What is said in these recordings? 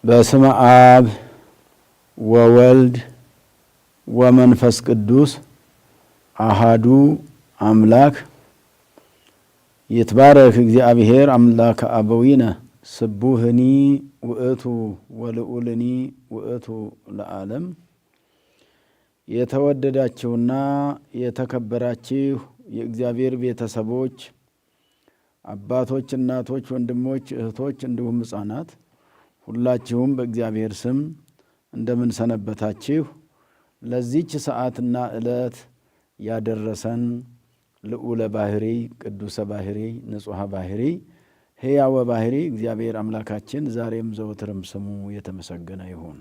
በስመ አብ ወወልድ ወመንፈስ ቅዱስ አሃዱ አምላክ ይትባረክ እግዚአብሔር አምላከ አበዊነ ስቡህኒ ውእቱ ወልዑልኒ ውእቱ ለዓለም። የተወደዳችሁና የተከበራችሁ የእግዚአብሔር ቤተሰቦች አባቶች፣ እናቶች፣ ወንድሞች፣ እህቶች እንዲሁም ሕፃናት ሁላችሁም በእግዚአብሔር ስም እንደምን ሰነበታችሁ? ለዚች ሰዓትና ዕለት ያደረሰን ልዑለ ባህሪ ቅዱሰ ባህሪ ንጹሐ ባህሪ ሕያወ ባህሪ እግዚአብሔር አምላካችን ዛሬም ዘወትርም ስሙ የተመሰገነ ይሁን።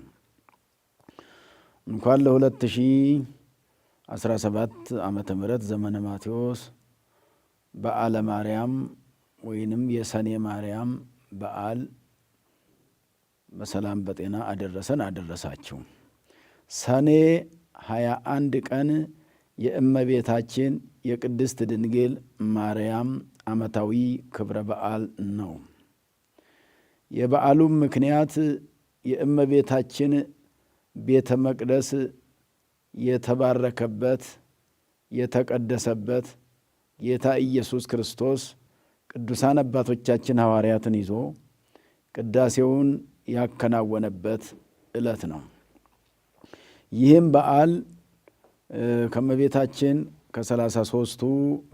እንኳን ለ2017 ዓመተ ምህረት ዘመነ ማቴዎስ በዓለ ማርያም ወይንም የሰኔ ማርያም በዓል በሰላም በጤና አደረሰን አደረሳችሁ። ሰኔ 21 ቀን የእመቤታችን የቅድስት ድንግል ማርያም ዓመታዊ ክብረ በዓል ነው። የበዓሉም ምክንያት የእመቤታችን ቤተ መቅደስ የተባረከበት የተቀደሰበት ጌታ ኢየሱስ ክርስቶስ ቅዱሳን አባቶቻችን ሐዋርያትን ይዞ ቅዳሴውን ያከናወነበት ዕለት ነው። ይህም በዓል ከእመቤታችን ከ33ቱ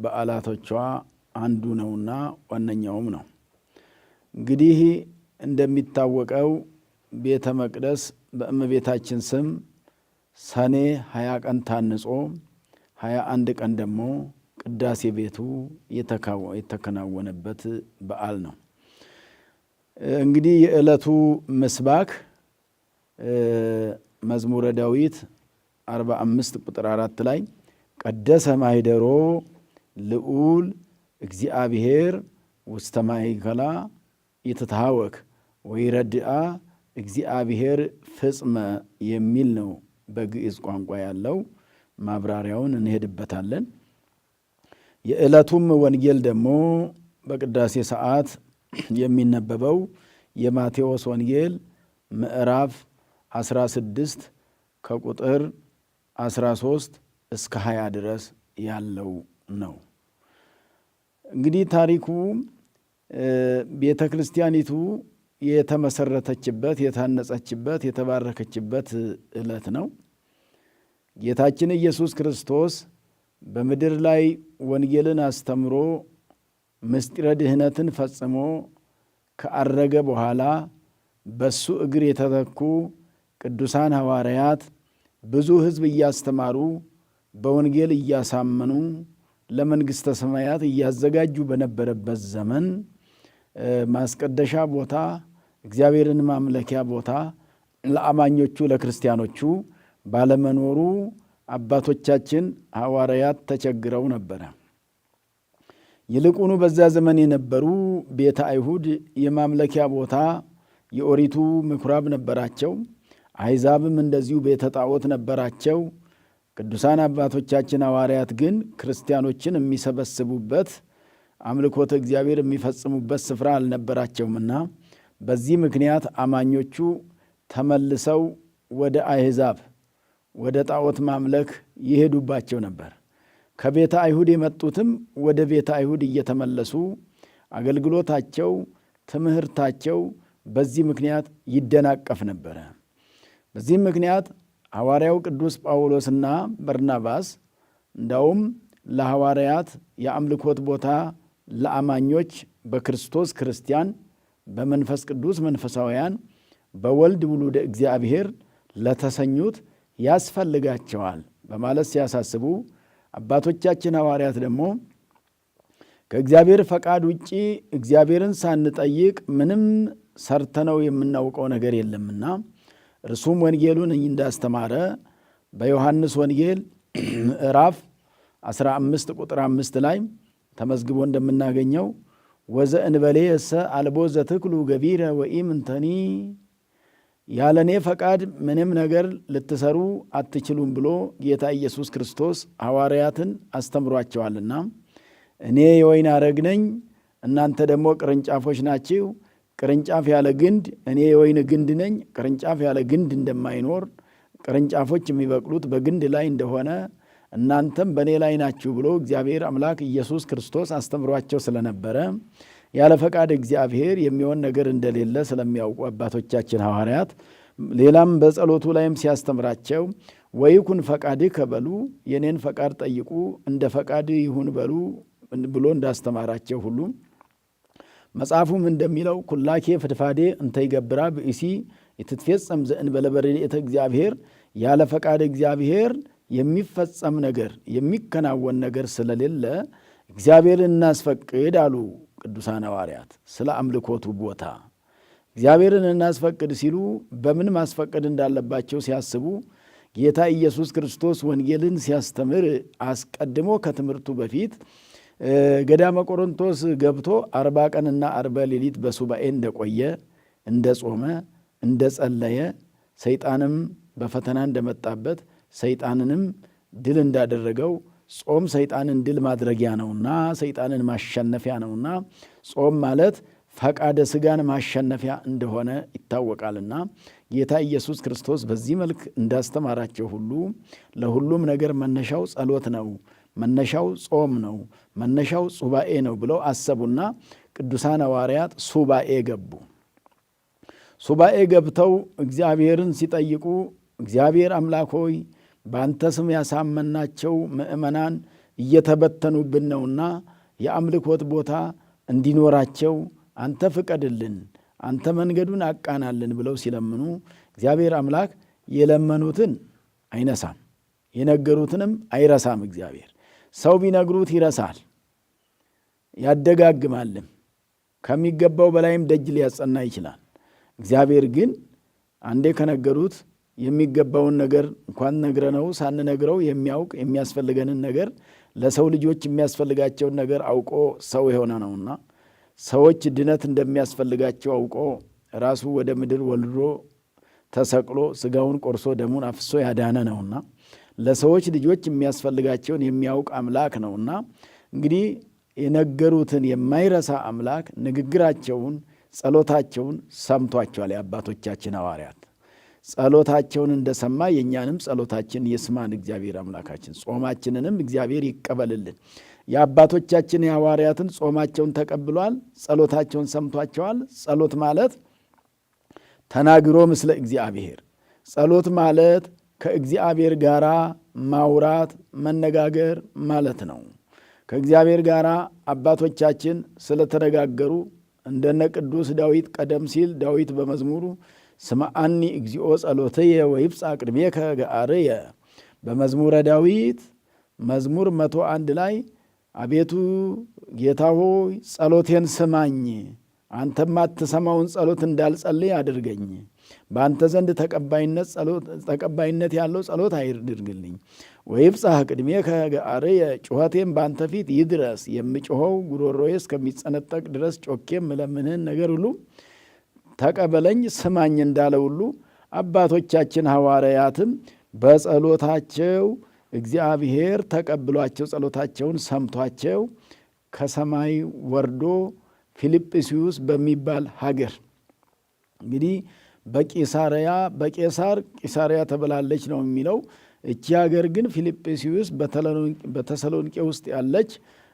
በዓላቶቿ አንዱ ነውና ዋነኛውም ነው። እንግዲህ እንደሚታወቀው ቤተ መቅደስ በእመቤታችን ስም ሰኔ 20 ቀን ታንጾ 21 ቀን ደግሞ ቅዳሴ ቤቱ የተከናወነበት በዓል ነው። እንግዲህ የዕለቱ ምስባክ መዝሙረ ዳዊት 45 ቁጥር 4 ላይ ቀደሰ ማኅደሮ ልዑል እግዚአብሔር ውስተ ማእከላ ይትታወክ ወይረድአ እግዚአብሔር ፍጽመ የሚል ነው በግዕዝ ቋንቋ ያለው። ማብራሪያውን እንሄድበታለን። የዕለቱም ወንጌል ደግሞ በቅዳሴ ሰዓት የሚነበበው የማቴዎስ ወንጌል ምዕራፍ 16 ከቁጥር 13 እስከ 20 ድረስ ያለው ነው። እንግዲህ ታሪኩ ቤተ ክርስቲያኒቱ የተመሰረተችበት፣ የታነጸችበት፣ የተባረከችበት ዕለት ነው። ጌታችን ኢየሱስ ክርስቶስ በምድር ላይ ወንጌልን አስተምሮ ምስጢረ ድህነትን ፈጽሞ ከአረገ በኋላ በሱ እግር የተተኩ ቅዱሳን ሐዋርያት ብዙ ሕዝብ እያስተማሩ በወንጌል እያሳመኑ ለመንግሥተ ሰማያት እያዘጋጁ በነበረበት ዘመን ማስቀደሻ ቦታ፣ እግዚአብሔርን ማምለኪያ ቦታ ለአማኞቹ ለክርስቲያኖቹ ባለመኖሩ አባቶቻችን ሐዋርያት ተቸግረው ነበረ። ይልቁኑ በዛ ዘመን የነበሩ ቤተ አይሁድ የማምለኪያ ቦታ የኦሪቱ ምኩራብ ነበራቸው። አሕዛብም እንደዚሁ ቤተ ጣዖት ነበራቸው። ቅዱሳን አባቶቻችን ሐዋርያት ግን ክርስቲያኖችን የሚሰበስቡበት አምልኮተ እግዚአብሔር የሚፈጽሙበት ስፍራ አልነበራቸውምና በዚህ ምክንያት አማኞቹ ተመልሰው ወደ አሕዛብ ወደ ጣዖት ማምለክ ይሄዱባቸው ነበር። ከቤተ አይሁድ የመጡትም ወደ ቤተ አይሁድ እየተመለሱ አገልግሎታቸው፣ ትምህርታቸው በዚህ ምክንያት ይደናቀፍ ነበረ። በዚህም ምክንያት ሐዋርያው ቅዱስ ጳውሎስና በርናባስ እንዳውም ለሐዋርያት የአምልኮት ቦታ ለአማኞች በክርስቶስ ክርስቲያን፣ በመንፈስ ቅዱስ መንፈሳውያን፣ በወልድ ውሉደ እግዚአብሔር ለተሰኙት ያስፈልጋቸዋል በማለት ሲያሳስቡ አባቶቻችን ሐዋርያት ደግሞ ከእግዚአብሔር ፈቃድ ውጪ እግዚአብሔርን ሳንጠይቅ ምንም ሰርተነው የምናውቀው ነገር የለምና እርሱም ወንጌሉን እንዳስተማረ በዮሐንስ ወንጌል ምዕራፍ 15 ቁጥር 5 ላይ ተመዝግቦ እንደምናገኘው ወዘእንበሌሰ አልቦ ዘትክሉ ገቢረ ወኢምንተኒ ያለ እኔ ፈቃድ ምንም ነገር ልትሰሩ አትችሉም ብሎ ጌታ ኢየሱስ ክርስቶስ ሐዋርያትን አስተምሯቸዋልና እኔ የወይን አረግ ነኝ፣ እናንተ ደግሞ ቅርንጫፎች ናችሁ። ቅርንጫፍ ያለ ግንድ፣ እኔ የወይን ግንድ ነኝ። ቅርንጫፍ ያለ ግንድ እንደማይኖር ቅርንጫፎች የሚበቅሉት በግንድ ላይ እንደሆነ እናንተም በእኔ ላይ ናችሁ ብሎ እግዚአብሔር አምላክ ኢየሱስ ክርስቶስ አስተምሯቸው ስለነበረ ያለ ፈቃድ እግዚአብሔር የሚሆን ነገር እንደሌለ ስለሚያውቁ አባቶቻችን ሐዋርያት ሌላም በጸሎቱ ላይም ሲያስተምራቸው ወይኩን ፈቃድከ በሉ፣ የኔን ፈቃድ ጠይቁ፣ እንደ ፈቃድ ይሁን በሉ ብሎ እንዳስተማራቸው ሁሉ መጽሐፉም እንደሚለው ኩላኬ ፍድፋዴ እንተ ይገብራ ብእሲ የትትፌጸም ዘእንበለ በረድኤተ እግዚአብሔር፣ ያለ ፈቃድ እግዚአብሔር የሚፈጸም ነገር የሚከናወን ነገር ስለሌለ እግዚአብሔርን እናስፈቅድ አሉ ቅዱሳን ሐዋርያት። ስለ አምልኮቱ ቦታ እግዚአብሔርን እናስፈቅድ ሲሉ በምን ማስፈቀድ እንዳለባቸው ሲያስቡ ጌታ ኢየሱስ ክርስቶስ ወንጌልን ሲያስተምር አስቀድሞ ከትምህርቱ በፊት ገዳመ ቆሮንቶስ ገብቶ 40 ቀንና 40 ሌሊት በሱባኤ እንደቆየ፣ እንደጾመ፣ እንደጸለየ ሰይጣንም በፈተና እንደመጣበት ሰይጣንንም ድል እንዳደረገው ጾም ሰይጣንን ድል ማድረጊያ ነውና ሰይጣንን ማሸነፊያ ነውና ጾም ማለት ፈቃደ ሥጋን ማሸነፊያ እንደሆነ ይታወቃልና ጌታ ኢየሱስ ክርስቶስ በዚህ መልክ እንዳስተማራቸው ሁሉ ለሁሉም ነገር መነሻው ጸሎት ነው፣ መነሻው ጾም ነው፣ መነሻው ሱባኤ ነው ብለው አሰቡና ቅዱሳን ሐዋርያት ሱባኤ ገቡ። ሱባኤ ገብተው እግዚአብሔርን ሲጠይቁ እግዚአብሔር አምላክ ሆይ በአንተ ስም ያሳመናቸው ምእመናን እየተበተኑብን ነውና የአምልኮት ቦታ እንዲኖራቸው አንተ ፍቀድልን፣ አንተ መንገዱን አቃናልን ብለው ሲለምኑ እግዚአብሔር አምላክ የለመኑትን አይነሳም፣ የነገሩትንም አይረሳም። እግዚአብሔር ሰው ቢነግሩት ይረሳል ያደጋግማልም፣ ከሚገባው በላይም ደጅ ሊያጸና ይችላል። እግዚአብሔር ግን አንዴ ከነገሩት የሚገባውን ነገር እንኳን ነግረነው ሳንነግረው የሚያውቅ የሚያስፈልገንን ነገር ለሰው ልጆች የሚያስፈልጋቸውን ነገር አውቆ ሰው የሆነ ነውና ሰዎች ድነት እንደሚያስፈልጋቸው አውቆ ራሱ ወደ ምድር ወልዶ ተሰቅሎ ሥጋውን ቆርሶ ደሙን አፍሶ ያዳነ ነውና ለሰዎች ልጆች የሚያስፈልጋቸውን የሚያውቅ አምላክ ነውና እንግዲህ የነገሩትን የማይረሳ አምላክ ንግግራቸውን ጸሎታቸውን ሰምቷቸዋል። የአባቶቻችን ሐዋርያት ጸሎታቸውን እንደሰማ የእኛንም ጸሎታችን ይስማን እግዚአብሔር አምላካችን፣ ጾማችንንም እግዚአብሔር ይቀበልልን። የአባቶቻችን የሐዋርያትን ጾማቸውን ተቀብሏል፣ ጸሎታቸውን ሰምቷቸዋል። ጸሎት ማለት ተናግሮ ምስለ እግዚአብሔር፣ ጸሎት ማለት ከእግዚአብሔር ጋር ማውራት መነጋገር ማለት ነው። ከእግዚአብሔር ጋር አባቶቻችን ስለተነጋገሩ እንደነ ቅዱስ ዳዊት ቀደም ሲል ዳዊት በመዝሙሩ ስምዐኒ እግዚኦ ጸሎትየ ወይብጽሕ ቅድሜከ ገአርየ፣ በመዝሙረ ዳዊት መዝሙር 101 ላይ አቤቱ ጌታ ሆይ ጸሎቴን ስማኝ፣ አንተም አትሰማውን ጸሎት እንዳልጸልይ አድርገኝ፣ በአንተ ዘንድ ተቀባይነት ያለው ጸሎት አይድርግልኝ። ወይብጽሕ ቅድሜከ ገአርየ፣ ጩኸቴም በአንተ ፊት ይድረስ፣ የምጮኸው ጉሮሮዬ እስከሚጸነጠቅ ድረስ ጮኬም ምለምንህን ነገር ሁሉ ተቀበለኝ ስማኝ እንዳለ ሁሉ አባቶቻችን ሐዋርያትም በጸሎታቸው እግዚአብሔር ተቀብሏቸው ጸሎታቸውን ሰምቷቸው ከሰማይ ወርዶ ፊልጵስዩስ በሚባል ሀገር እንግዲህ በቄሳር ቂሳርያ ተብላለች ነው የሚለው። እቺ ሀገር ግን ፊልጵስዩስ በተሰሎንቄ ውስጥ ያለች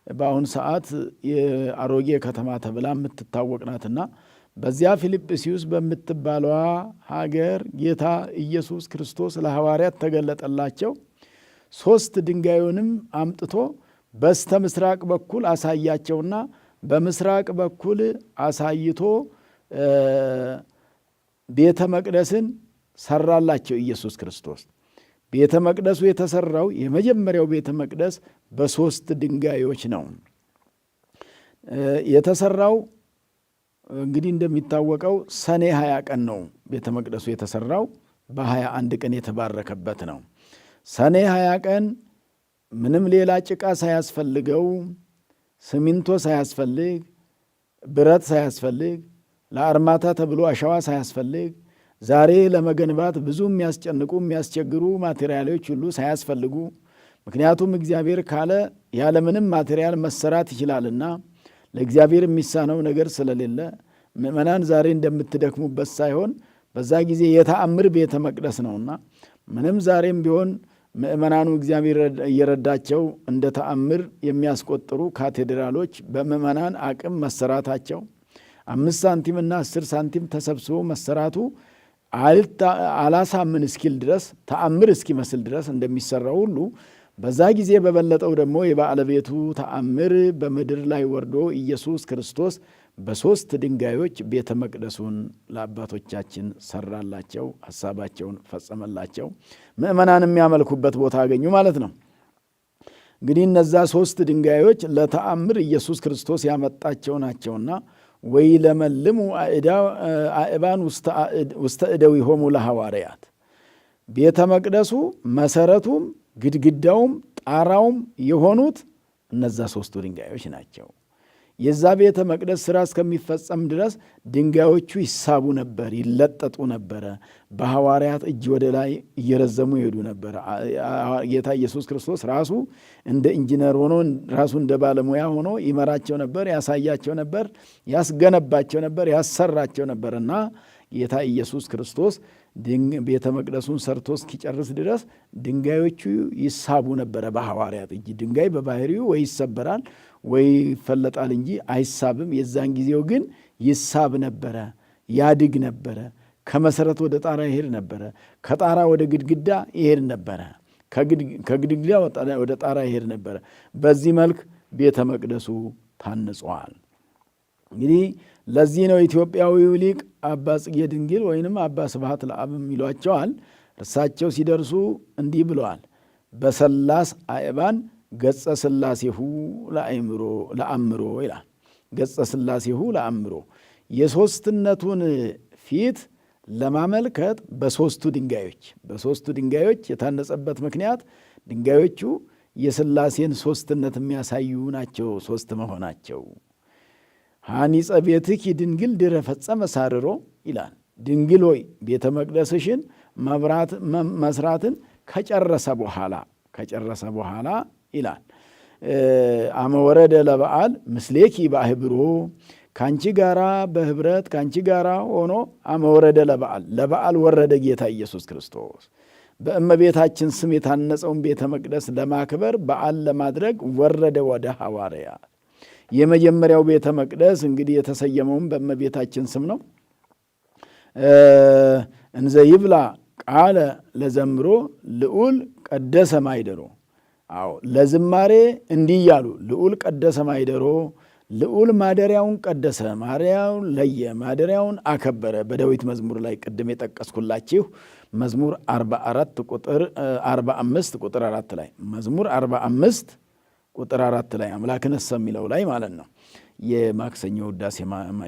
በአሁን ሰዓት የአሮጌ ከተማ ተብላ የምትታወቅ ናትና በዚያ ፊልጵስዩስ በምትባለዋ ሀገር ጌታ ኢየሱስ ክርስቶስ ለሐዋርያት ተገለጠላቸው። 3 ድንጋዩንም አምጥቶ በስተ ምስራቅ በኩል አሳያቸውና በምስራቅ በኩል አሳይቶ ቤተ መቅደስን ሰራላቸው ኢየሱስ ክርስቶስ። ቤተ መቅደሱ የተሰራው የመጀመሪያው ቤተ መቅደስ በ3 ድንጋዮች ነው የተሰራው። እንግዲህ እንደሚታወቀው ሰኔ 20 ቀን ነው ቤተ መቅደሱ የተሰራው። በ21 ቀን የተባረከበት ነው። ሰኔ 20 ቀን ምንም ሌላ ጭቃ ሳያስፈልገው፣ ሲሚንቶ ሳያስፈልግ፣ ብረት ሳያስፈልግ፣ ለአርማታ ተብሎ አሸዋ ሳያስፈልግ፣ ዛሬ ለመገንባት ብዙ የሚያስጨንቁ የሚያስቸግሩ ማቴሪያሎች ሁሉ ሳያስፈልጉ፣ ምክንያቱም እግዚአብሔር ካለ ያለምንም ማቴሪያል መሰራት ይችላልና ለእግዚአብሔር የሚሳነው ነገር ስለሌለ ምእመናን ዛሬ እንደምትደክሙበት ሳይሆን በዛ ጊዜ የተአምር ቤተ መቅደስ ነውና ምንም ዛሬም ቢሆን ምእመናኑ እግዚአብሔር እየረዳቸው እንደ ተአምር የሚያስቆጥሩ ካቴድራሎች በምእመናን አቅም መሰራታቸው 5 ሳንቲምና 10 ሳንቲም ተሰብስቦ መሰራቱ አላሳምን እስኪል ድረስ ተአምር እስኪመስል ድረስ እንደሚሰራው ሁሉ በዛ ጊዜ በበለጠው ደግሞ የባለቤቱ ተአምር በምድር ላይ ወርዶ ኢየሱስ ክርስቶስ በ3 ድንጋዮች ቤተ መቅደሱን ለአባቶቻችን ሰራላቸው፣ ሐሳባቸውን ፈጸመላቸው። ምእመናን የሚያመልኩበት ቦታ አገኙ ማለት ነው። እንግዲህ እነዛ 3 ድንጋዮች ለተአምር ኢየሱስ ክርስቶስ ያመጣቸው ናቸውና ወይ ለመልሙ አእባን ውስተ እደዊሆሙ ለሐዋርያት። ቤተ መቅደሱ መሰረቱም ግድግዳውም ጣራውም የሆኑት እነዛ 3ቱ ድንጋዮች ናቸው። የዛ ቤተ መቅደስ ሥራ እስከሚፈጸም ድረስ ድንጋዮቹ ይሳቡ ነበር፣ ይለጠጡ ነበረ። በሐዋርያት እጅ ወደ ላይ እየረዘሙ ይሄዱ ነበር። ጌታ ኢየሱስ ክርስቶስ ራሱ እንደ ኢንጂነር ሆኖ ራሱ እንደ ባለሙያ ሆኖ ይመራቸው ነበር፣ ያሳያቸው ነበር፣ ያስገነባቸው ነበር፣ ያሰራቸው ነበርና ጌታ ኢየሱስ ክርስቶስ ቤተ መቅደሱን ሰርቶ እስኪጨርስ ድረስ ድንጋዮቹ ይሳቡ ነበረ በሐዋርያት እጅ። ድንጋይ በባህሪው ወይ ይሰበራል ወይ ይፈለጣል እንጂ አይሳብም። የዛን ጊዜው ግን ይሳብ ነበረ፣ ያድግ ነበረ። ከመሰረት ወደ ጣራ ይሄድ ነበረ፣ ከጣራ ወደ ግድግዳ ይሄድ ነበረ፣ ከግድግዳ ወደ ጣራ ይሄድ ነበረ። በዚህ መልክ ቤተ መቅደሱ ታንጿል። እንግዲህ ለዚህ ነው ኢትዮጵያዊው ሊቅ አባ ጽጌ ድንግል ወይንም አባ ስብሐት ለአብ ይሏቸዋል። እርሳቸው ሲደርሱ እንዲህ ብለዋል። በሰላስ አእባን ገጸ ሥላሴሁ ለአእምሮ ይላል። ገጸ ሥላሴሁ ለአእምሮ የሦስትነቱን ፊት ለማመልከት በሦስቱ ድንጋዮች የታነጸበት ምክንያት ድንጋዮቹ የሥላሴን ሦስትነት የሚያሳዩ ናቸው። ሦስት መሆናቸው ሐኒጸ ቤትኪ ድንግል ድረ ፈጸመ ሳርሮ ይላል። ድንግል ሆይ ቤተ መቅደስሽን መስራትን ከጨረሰ በኋላ ይላል። አመወረደ ለበዓል ምስሌኪ ባሕብሮ ካንቺ ጋራ በህብረት ካንቺ ጋራ ሆኖ አመወረደ ለበዓል ወረደ ጌታ ኢየሱስ ክርስቶስ። በእመቤታችን ስም የታነጸውን ቤተ መቅደስ ለማክበር በዓል ለማድረግ ወረደ ወደ ሐዋርያት። የመጀመሪያው ቤተ መቅደስ እንግዲህ የተሰየመውን በእመቤታችን ስም ነው። እንዘ ይብላ ቃለ ለዘምሮ ልዑል ቀደሰ ማይደሮ። አዎ ለዝማሬ እንዲህ እያሉ ልዑል ቀደሰ ማይደሮ፣ ልዑል ማደሪያውን ቀደሰ፣ ማደሪያውን ለየ፣ ማደሪያውን አከበረ። በዳዊት መዝሙር ላይ ቅድም የጠቀስኩላችሁ መዝሙር 45 ቁጥር 4 ላይ መዝሙር 45 ቁጥር 4 ላይ አምላክነሰ የሚለው ላይ ማለት ነው።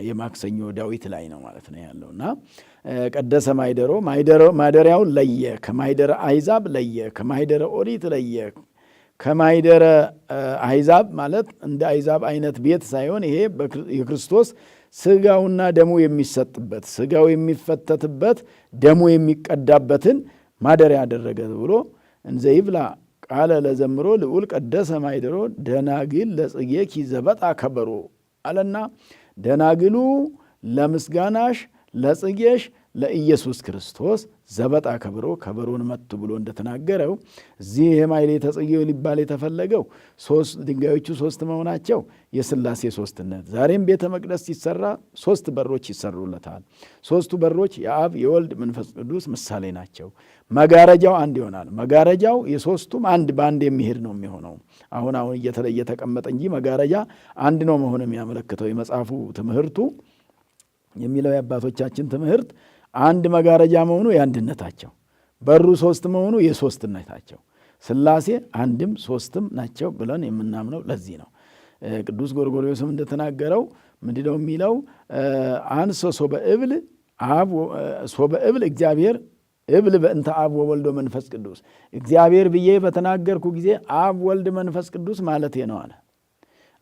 የማክሰኞ ዳዊት ላይ ነው ማለት ነው ያለውና ቀደሰ ማይደሮ ማደሪያውን ለየ፣ ከማይደረ አሕዛብ ለየ፣ ከማይደረ ኦሪት ለየ። ከማይደረ አሕዛብ ማለት እንደ አሕዛብ አይነት ቤት ሳይሆን ይሄ የክርስቶስ ስጋውና ደሙ የሚሰጥበት ስጋው የሚፈተትበት ደሙ የሚቀዳበትን ማደሪያ ያደረገ ብሎ እንዘ ይብላ ቃለ ለዘምሮ ልዑል ቀደሰ ማይደሮ ደናግል ለጽጌኪ ዘበጣ ከበሮ አለና ደናግሉ ለምስጋናሽ ለጽጌሽ ለኢየሱስ ክርስቶስ ዘበጣ ከበሮ ከበሮን መቱ ብሎ እንደተናገረው እዚህ የማይሌተ ጽጌው ሊባል የተፈለገው ድንጋዮቹ 3 መሆናቸው የሥላሴ ሦስትነት። ዛሬም ቤተ መቅደስ ሲሰራ 3 በሮች ይሰሩለታል። 3ቱ በሮች የአብ የወልድ መንፈስ ቅዱስ ምሳሌ ናቸው። መጋረጃው አንድ ይሆናል። መጋረጃው የሦስቱም አንድ በአንድ የሚሄድ ነው የሚሆነው። አሁን እየተለየ ተቀመጠ እንጂ መጋረጃ አንድ ነው መሆን የሚያመለክተው የመጽሐፉ ትምህርቱ የሚለው የአባቶቻችን ትምህርት አንድ መጋረጃ መሆኑ የአንድነታቸው፣ በሩ 3 መሆኑ የሦስትነታቸው፣ ሥላሴ አንድም 3ም ናቸው ብለን የምናምነው ለዚህ ነው። ቅዱስ ጎርጎርዮስም እንደተናገረው ምንድነው የሚለው? አንሶ ሶበ እብል እግዚአብሔር እብል በእንተ አብ ወወልድ መንፈስ ቅዱስ። እግዚአብሔር ብዬ በተናገርኩ ጊዜ አብ ወልድ መንፈስ ቅዱስ ማለቴ ነው አለ።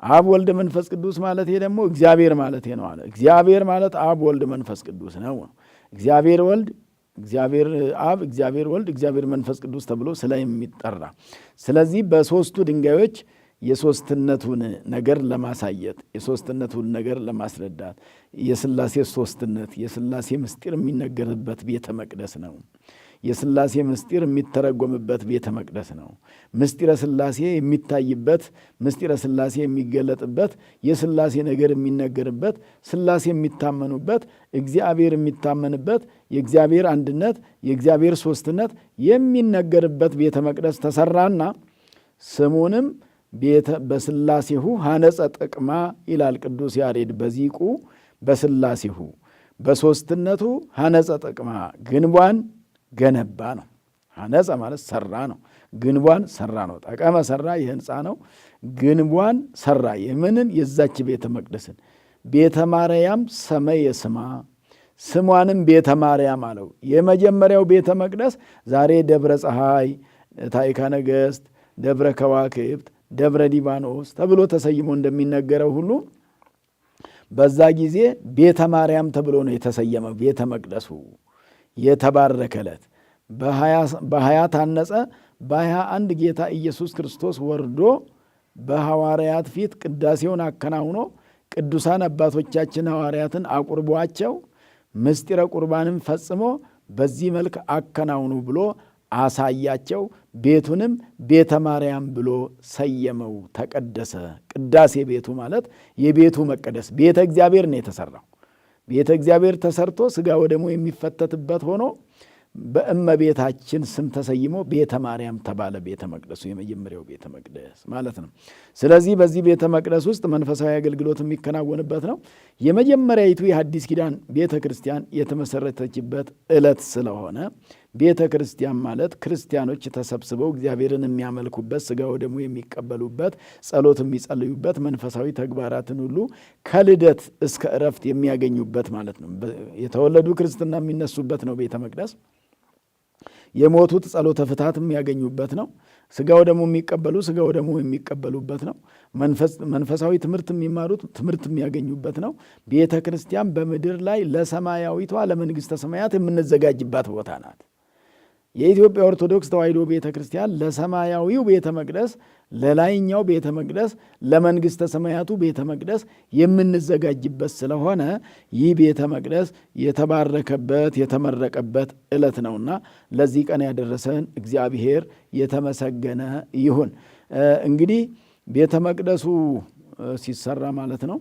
አብ ወልድ መንፈስ ቅዱስ ማለቴ ደግሞ እግዚአብሔር ማለቴ ነው አለ። እግዚአብሔር ማለት አብ ወልድ መንፈስ ቅዱስ ነው። እግዚአብሔር ወልድ፣ እግዚአብሔር አብ፣ እግዚአብሔር ወልድ፣ እግዚአብሔር መንፈስ ቅዱስ ተብሎ ስለሚጠራ ስለዚህ በሦስቱ ድንጋዮች የሦስትነቱን ነገር ለማሳየት የሦስትነቱን ነገር ለማስረዳት የሥላሴ ሦስትነት የሥላሴ ምስጢር የሚነገርበት ቤተ መቅደስ ነው። የሥላሴ ምስጢር የሚተረጎምበት ቤተ መቅደስ ነው። ምስጢረ ሥላሴ የሚታይበት፣ ምስጢረ ሥላሴ የሚገለጥበት፣ የሥላሴ ነገር የሚነገርበት፣ ሥላሴ የሚታመኑበት፣ እግዚአብሔር የሚታመንበት፣ የእግዚአብሔር አንድነት የእግዚአብሔር ሦስትነት የሚነገርበት ቤተ መቅደስ ተሠራና ስሙንም በሥላሴሁ ሐነጸ ጥቅማ ይላል ቅዱስ ያሬድ በዚቁ በሥላሴሁ በሦስትነቱ ሐነጸ ጥቅማ ግንቧን ገነባ ነው። ሐነጸ ማለት ሰራ ነው። ግንቧን ሰራ ነው። ጠቀመ ሰራ የህንፃ ነው። ግንቧን ሰራ የምንን የዛች ቤተ መቅደስን ቤተ ማርያም ሰመየ ስማ ስሟንም ቤተ ማርያም አለው። የመጀመሪያው ቤተ መቅደስ ዛሬ ደብረ ፀሐይ፣ ታዕካ ነገሥት፣ ደብረ ከዋክብት፣ ደብረ ሊባኖስ ተብሎ ተሰይሞ እንደሚነገረው ሁሉ በዛ ጊዜ ቤተ ማርያም ተብሎ ነው የተሰየመው። ቤተ መቅደሱ የተባረከ ዕለት በ20 ታነጸ። በ21 ጌታ ኢየሱስ ክርስቶስ ወርዶ በሐዋርያት ፊት ቅዳሴውን አከናውኖ ቅዱሳን አባቶቻችን ሐዋርያትን አቁርቧቸው ምስጢረ ቁርባንም ፈጽሞ በዚህ መልክ አከናውኑ ብሎ አሳያቸው። ቤቱንም ቤተ ማርያም ብሎ ሰየመው፣ ተቀደሰ። ቅዳሴ ቤቱ ማለት የቤቱ መቀደስ ቤተ እግዚአብሔር ነው የተሰራው። ቤተ እግዚአብሔር ተሰርቶ ሥጋ ወደሙ የሚፈተትበት ሆኖ በእመቤታችን ስም ተሰይሞ ቤተ ማርያም ተባለ። ቤተ መቅደሱ የመጀመሪያው ቤተ መቅደስ ማለት ነው። ስለዚህ በዚህ ቤተ መቅደስ ውስጥ መንፈሳዊ አገልግሎት የሚከናወንበት ነው። የመጀመሪያይቱ የሐዲስ ኪዳን ቤተ ክርስቲያን የተመሰረተችበት ዕለት ስለሆነ ቤተ ክርስቲያን ማለት ክርስቲያኖች ተሰብስበው እግዚአብሔርን የሚያመልኩበት፣ ሥጋ ወደሙ የሚቀበሉበት፣ ጸሎት የሚጸልዩበት፣ መንፈሳዊ ተግባራትን ሁሉ ከልደት እስከ ዕረፍት የሚያገኙበት ማለት ነው። የተወለዱ ክርስትና የሚነሱበት ነው ቤተ መቅደስ። የሞቱት ጸሎተ ፍትሐት የሚያገኙበት ነው። ሥጋ ወደሙ የሚቀበሉ ሥጋ ወደሙ የሚቀበሉበት ነው። መንፈሳዊ ትምህርት የሚማሩት ትምህርት የሚያገኙበት ነው። ቤተ ክርስቲያን በምድር ላይ ለሰማያዊቷ ለመንግሥተ ሰማያት የምንዘጋጅባት ቦታ ናት። የኢትዮጵያ ኦርቶዶክስ ተዋሕዶ ቤተ ክርስቲያን ለሰማያዊው ቤተ መቅደስ፣ ለላይኛው ቤተ መቅደስ፣ ለመንግሥተ ሰማያቱ ቤተ መቅደስ የምንዘጋጅበት ስለሆነ ይህ ቤተ መቅደስ የተባረከበት የተመረቀበት ዕለት ነውና ለዚህ ቀን ያደረሰን እግዚአብሔር የተመሰገነ ይሁን። እንግዲህ ቤተ መቅደሱ ሲሰራ ማለት ነው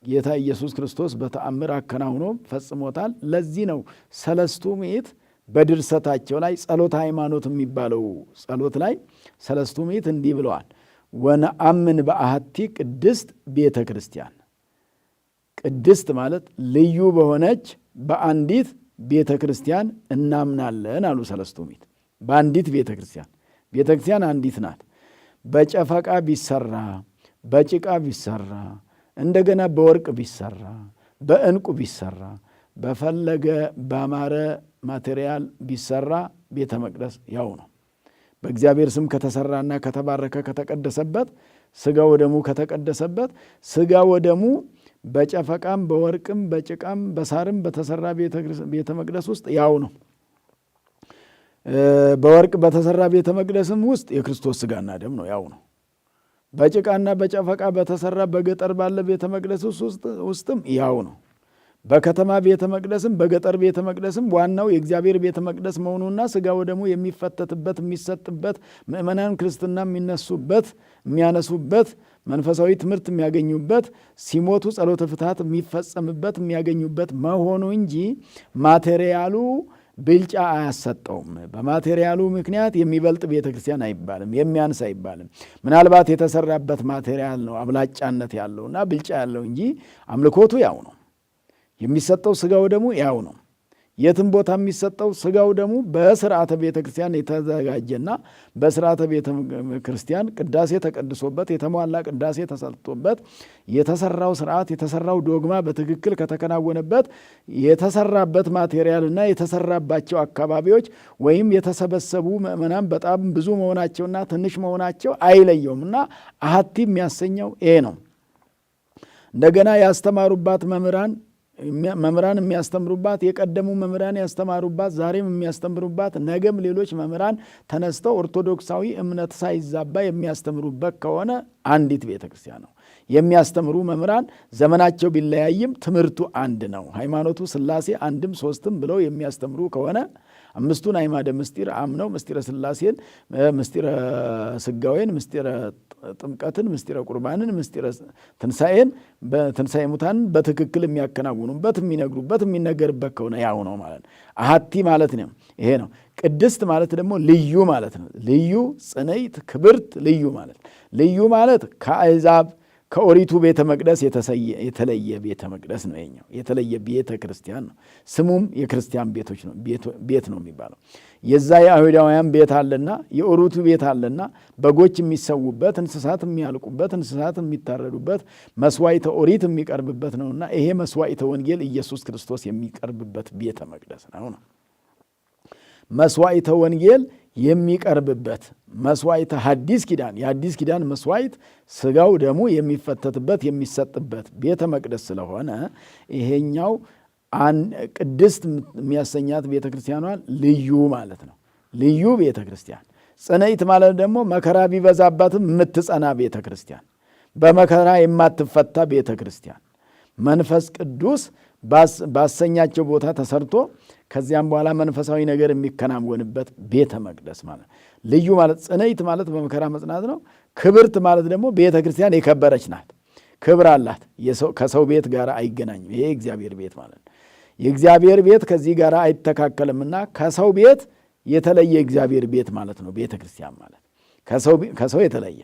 ጌታ ኢየሱስ ክርስቶስ በተአምር አከናውኖ ፈጽሞታል። ለዚህ ነው ሰለስቱ ምዕት በድርሰታቸው ላይ ጸሎተ ሃይማኖት የሚባለው ጸሎት ላይ ሰለስቱ ምዕት እንዲህ ብለዋል። ወነአምን በአሐቲ ቅድስት ቤተ ክርስቲያን። ቅድስት ማለት ልዩ በሆነች በአንዲት ቤተ ክርስቲያን እናምናለን አሉ ሰለስቱ ምዕት። በአንዲት ቤተ ክርስቲያን። ቤተ ክርስቲያን አንዲት ናት። በጨፈቃ ቢሰራ፣ በጭቃ ቢሰራ፣ እንደገና በወርቅ ቢሰራ፣ በዕንቁ ቢሰራ፣ በፈለገ ባማረ ማቴሪያል ቢሰራ ቤተ መቅደስ ያው ነው። በእግዚአብሔር ስም ከተሰራና ከተባረከ ከተቀደሰበት፣ ሥጋ ወደሙ ከተቀደሰበት፣ ሥጋ ወደሙ በጨፈቃም በወርቅም በጭቃም በሳርም በተሰራ ቤተ መቅደስ ውስጥ ያው ነው። በወርቅ በተሰራ ቤተ መቅደስም ውስጥ የክርስቶስ ሥጋና ደም ነው፣ ያው ነው። በጭቃና በጨፈቃ በተሰራ በገጠር ባለ ቤተ መቅደስ ውስጥም ያው ነው። በከተማ ቤተ መቅደስም በገጠር ቤተ መቅደስም ዋናው የእግዚአብሔር ቤተ መቅደስ መሆኑና ሥጋ ወደሙ የሚፈተትበት የሚሰጥበት፣ ምእመናን ክርስትና የሚነሱበት የሚያነሱበት፣ መንፈሳዊ ትምህርት የሚያገኙበት፣ ሲሞቱ ጸሎተ ፍትሐት የሚፈጸምበት የሚያገኙበት መሆኑ እንጂ ማቴሪያሉ ብልጫ አያሰጠውም። በማቴሪያሉ ምክንያት የሚበልጥ ቤተ ክርስቲያን አይባልም፣ የሚያንስ አይባልም። ምናልባት የተሰራበት ማቴሪያል ነው አብላጫነት ያለውና ብልጫ ያለው እንጂ አምልኮቱ ያው ነው። የሚሰጠው ሥጋው ደሙ ያው ነው። የትም ቦታ የሚሰጠው ሥጋው ደሙ በስርዓተ ቤተ ክርስቲያን የተዘጋጀና በስርዓተ ቤተ ክርስቲያን ቅዳሴ ተቀድሶበት የተሟላ ቅዳሴ ተሰጥቶበት የተሰራው ስርዓት የተሰራው ዶግማ በትክክል ከተከናወነበት የተሰራበት ማቴሪያልና የተሰራባቸው አካባቢዎች ወይም የተሰበሰቡ ምእመናን በጣም ብዙ መሆናቸውና ትንሽ መሆናቸው አይለየውም እና አሐቲ የሚያሰኘው ይሄ ነው። እንደገና ያስተማሩባት መምህራን መምህራን የሚያስተምሩባት፣ የቀደሙ መምህራን ያስተማሩባት፣ ዛሬም የሚያስተምሩባት፣ ነገም ሌሎች መምህራን ተነስተው ኦርቶዶክሳዊ እምነት ሳይዛባ የሚያስተምሩበት ከሆነ አንዲት ቤተ ክርስቲያን ነው። የሚያስተምሩ መምህራን ዘመናቸው ቢለያይም ትምህርቱ አንድ ነው። ሃይማኖቱ ሥላሴ አንድም ሦስትም ብለው የሚያስተምሩ ከሆነ አምስቱን አዕማደ ምስጢር አምነው ምስጢረ ሥላሴን፣ ምስጢረ ሥጋዌን፣ ምስጢረ ጥምቀትን፣ ምስጢረ ቁርባንን፣ ምስጢረ ትንሣኤን፣ በትንሣኤ ሙታንን በትክክል የሚያከናውኑበት የሚነግሩበት የሚነገርበት ከሆነ ያው ነው ማለት ነው። አሐቲ ማለት ነው ይሄ ነው። ቅድስት ማለት ደግሞ ልዩ ማለት ነው። ልዩ፣ ጽንዕት፣ ክብርት፣ ልዩ ማለት ልዩ ማለት ከአሕዛብ ከኦሪቱ ቤተ መቅደስ የተለየ ቤተ መቅደስ ነው። የኛው የተለየ ቤተ ክርስቲያን ነው። ስሙም የክርስቲያን ቤት ነው የሚባለው። የዛ የአይሁዳውያን ቤት አለና የኦሪቱ ቤት አለና በጎች የሚሰዉበት፣ እንስሳት የሚያልቁበት፣ እንስሳት የሚታረዱበት፣ መስዋዕተ ኦሪት የሚቀርብበት ነውና ይሄ መስዋዕተ ወንጌል ኢየሱስ ክርስቶስ የሚቀርብበት ቤተ መቅደስ ነው። መስዋዕተ ወንጌል የሚቀርብበት መስዋዕተ ሐዲስ ኪዳን የሐዲስ ኪዳን መስዋዕት ስጋው ደሙ የሚፈተትበት የሚሰጥበት ቤተ መቅደስ ስለሆነ ይሄኛው ቅድስት የሚያሰኛት ቤተ ክርስቲያኗን ልዩ ማለት ነው። ልዩ ቤተ ክርስቲያን። ጽንዕት ማለት ደግሞ መከራ ቢበዛባትም የምትጸና ቤተ ክርስቲያን፣ በመከራ የማትፈታ ቤተ ክርስቲያን፣ መንፈስ ቅዱስ ባሰኛቸው ቦታ ተሰርቶ ከዚያም በኋላ መንፈሳዊ ነገር የሚከናወንበት ቤተ መቅደስ ማለት። ልዩ ማለት ጽንዕት ማለት በመከራ መጽናት ነው። ክብርት ማለት ደግሞ ቤተ ክርስቲያን የከበረች ናት፣ ክብር አላት። ከሰው ቤት ጋር አይገናኝም። ይሄ የእግዚአብሔር ቤት ማለት ነው። የእግዚአብሔር ቤት ከዚህ ጋር አይተካከልምና ከሰው ቤት የተለየ እግዚአብሔር ቤት ማለት ነው ቤተ ክርስቲያን ማለት። ከሰው የተለየ